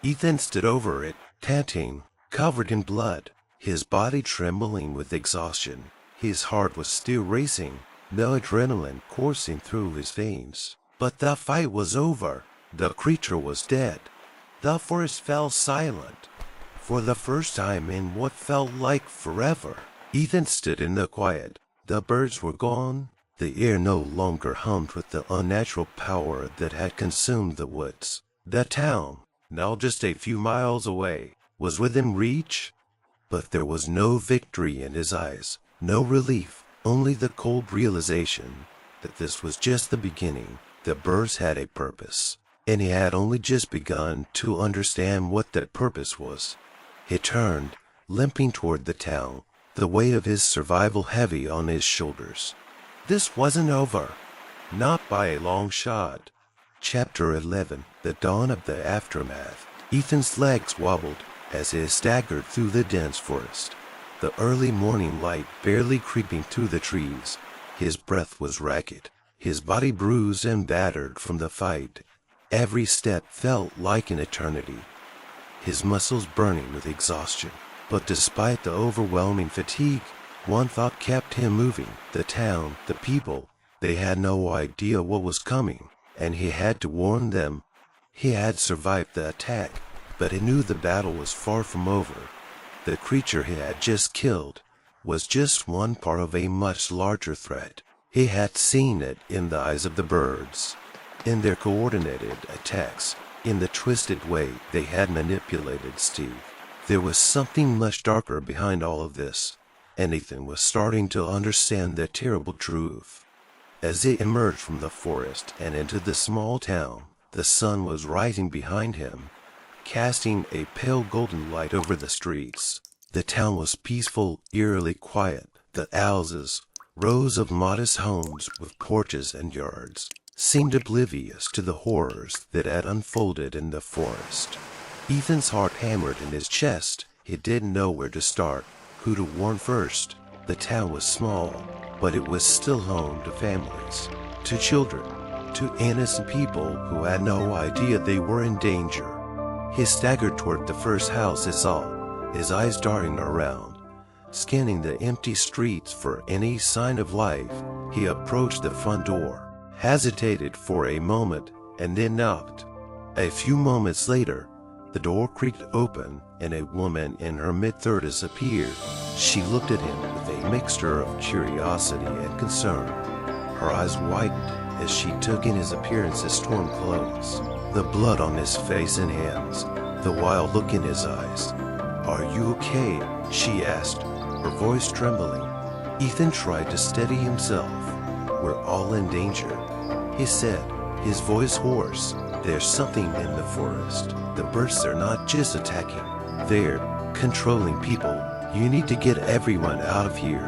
Ethan stood over it, panting, covered in blood, his body trembling with exhaustion. His heart was still racing, no adrenaline coursing through his veins. But the fight was over. The creature was dead. The forest fell silent. For the first time in what felt like forever, Ethan stood in the quiet. The birds were gone. The air no longer hummed with the unnatural power that had consumed the woods. The town, now just a few miles away, was within reach. But there was no victory in his eyes, no relief, only the cold realization that this was just the beginning. The birds had a purpose, and he had only just begun to understand what that purpose was. He turned, limping toward the town, the weight of his survival heavy on his shoulders. This wasn't over. Not by a long shot. Chapter 11. The Dawn of the Aftermath. Ethan's legs wobbled as he staggered through the dense forest, the early morning light barely creeping through the trees. His breath was ragged, his body bruised and battered from the fight. Every step felt like an eternity, his muscles burning with exhaustion. But despite the overwhelming fatigue, one thought kept him moving. The town, the people, they had no idea what was coming, and he had to warn them. He had survived the attack, but he knew the battle was far from over. The creature he had just killed was just one part of a much larger threat. He had seen it in the eyes of the birds, in their coordinated attacks, in the twisted way they had manipulated Steve. There was something much darker behind all of this, and Ethan was starting to understand the terrible truth. As they emerged from the forest and into the small town, the sun was rising behind him, casting a pale golden light over the streets. The town was peaceful, eerily quiet. The houses, rows of modest homes with porches and yards, seemed oblivious to the horrors that had unfolded in the forest. Ethan's heart hammered in his chest. He didn't know where to start, who to warn first. The town was small, but it was still home to families, to children, to innocent people who had no idea they were in danger. He staggered toward the first house he saw, his eyes darting around, scanning the empty streets for any sign of life. He approached the front door, hesitated for a moment, and then knocked. A few moments later, the door creaked open, and a woman in her mid-30s appeared. She looked at him with a mixture of curiosity and concern. Her eyes widened as she took in his appearance as torn clothes, the blood on his face and hands, the wild look in his eyes. "Are you okay?" she asked, her voice trembling. Ethan tried to steady himself. "We're all in danger," he said, his voice hoarse. "There's something in the forest. The birds are not just attacking. They're controlling people. You need to get everyone out of here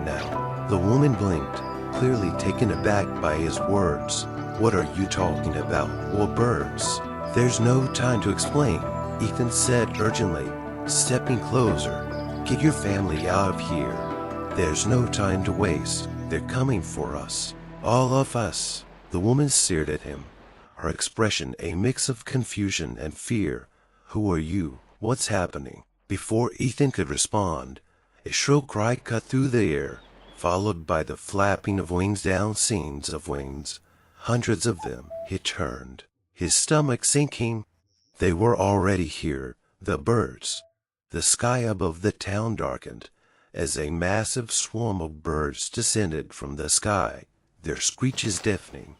now." The woman blinked, clearly taken aback by his words. "What are you talking about? Well, birds." "There's no time to explain," Ethan said urgently, stepping closer. "Get your family out of here. There's no time to waste. They're coming for us. All of us." The woman stared at him, her expression a mix of confusion and fear. "Who are you? What's happening?" Before Ethan could respond, a shrill cry cut through the air, followed by the flapping of wings down scenes of wings. Hundreds of them. He turned, his stomach sinking. They were already here, the birds. The sky above the town darkened as a massive swarm of birds descended from the sky, their screeches deafening.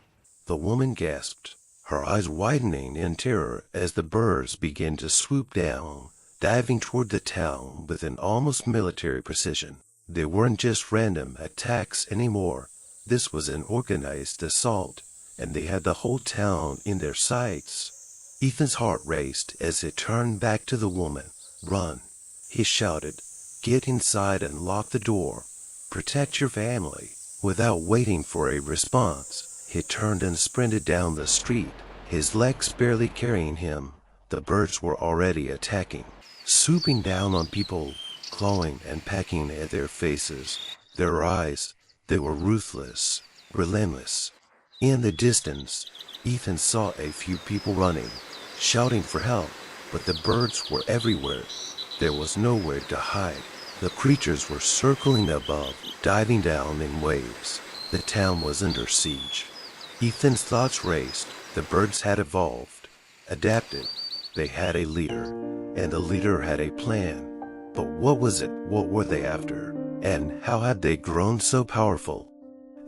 The woman gasped, her eyes widening in terror as the birds began to swoop down, diving toward the town with an almost military precision. They weren't just random attacks anymore. This was an organized assault, and they had the whole town in their sights. Ethan's heart raced as he turned back to the woman. "Run," he shouted. "Get inside and lock the door. Protect your family." Without waiting for a response, he turned and sprinted down the street, his legs barely carrying him. The birds were already attacking, swooping down on people, clawing and pecking at their faces. Their eyes, they were ruthless, relentless. In the distance, Ethan saw a few people running, shouting for help, but the birds were everywhere. There was nowhere to hide. The creatures were circling above, diving down in waves. The town was under siege. Ethan's thoughts raced. The birds had evolved, adapted. They had a leader, and the leader had a plan. But what was it? What were they after? And how had they grown so powerful?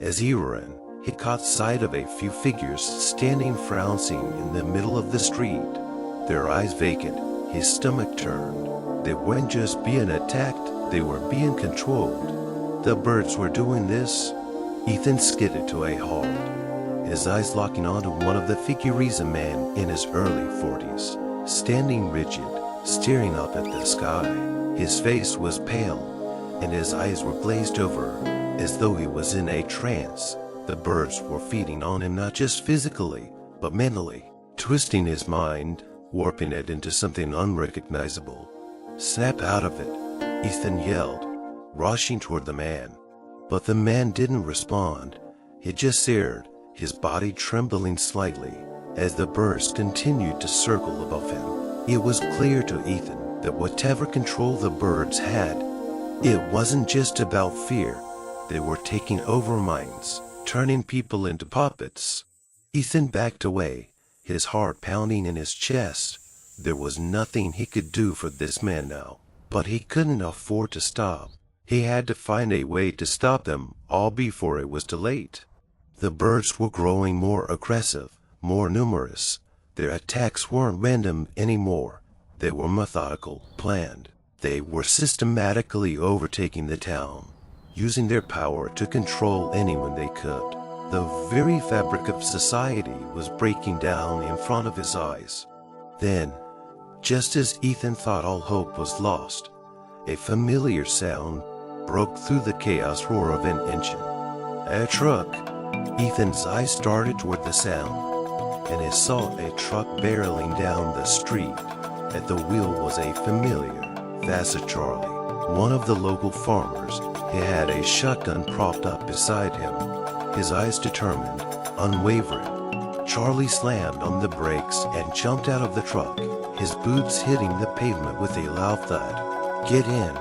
As he ran, he caught sight of a few figures standing frowning in the middle of the street, their eyes vacant. His stomach turned. They weren't just being attacked, they were being controlled. The birds were doing this. Ethan skidded to a halt, his eyes locking onto one of the figures, a man in his early 40s, standing rigid, staring up at the sky. His face was pale, and his eyes were glazed over, as though he was in a trance. The birds were feeding on him not just physically, but mentally, twisting his mind, warping it into something unrecognizable. "Snap out of it," Ethan yelled, rushing toward the man. But the man didn't respond. He just stared, his body trembling slightly, as the birds continued to circle above him. It was clear to Ethan that whatever control the birds had, it wasn't just about fear. They were taking over minds, turning people into puppets. Ethan backed away, his heart pounding in his chest. There was nothing he could do for this man now, but he couldn't afford to stop. He had to find a way to stop them all before it was too late. The birds were growing more aggressive, more numerous. Their attacks weren't random anymore. They were methodical, planned. They were systematically overtaking the town, using their power to control anyone they could. The very fabric of society was breaking down in front of his eyes. Then, just as Ethan thought all hope was lost, a familiar sound broke through the chaos roar of an engine. A truck. Ethan's eyes darted toward the sound, and he saw a truck barreling down the street. At the wheel was a familiar, facet Charlie, one of the local farmers. He had a shotgun propped up beside him, his eyes determined, unwavering. Charlie slammed on the brakes and jumped out of the truck, his boots hitting the pavement with a loud thud. "Get in,"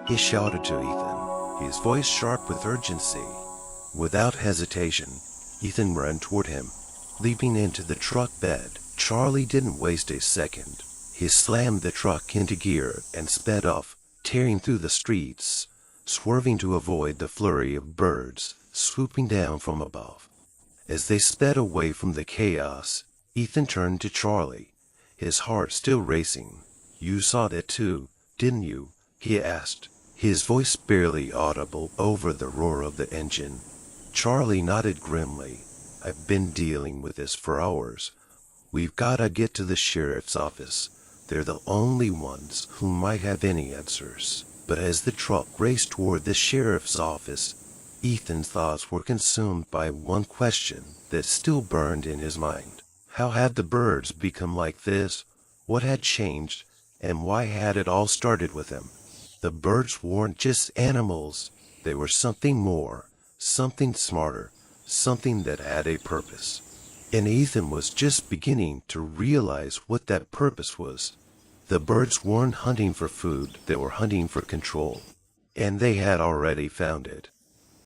he shouted to Ethan, his voice sharp with urgency. Without hesitation, Ethan ran toward him, leaping into the truck bed. Charlie didn't waste a second. He slammed the truck into gear and sped off, tearing through the streets, swerving to avoid the flurry of birds swooping down from above. As they sped away from the chaos, Ethan turned to Charlie, his heart still racing. "You saw that too, didn't you?" he asked, his voice barely audible over the roar of the engine. Charlie nodded grimly. "I've been dealing with this for hours. We've got to get to the sheriff's office. They're the only ones who might have any answers." But as the truck raced toward the sheriff's office, Ethan's thoughts were consumed by one question that still burned in his mind. How had the birds become like this? What had changed? And why had it all started with him? The birds weren't just animals. They were something more, something smarter, something that had a purpose. And Ethan was just beginning to realize what that purpose was. The birds weren't hunting for food, they were hunting for control. And they had already found it.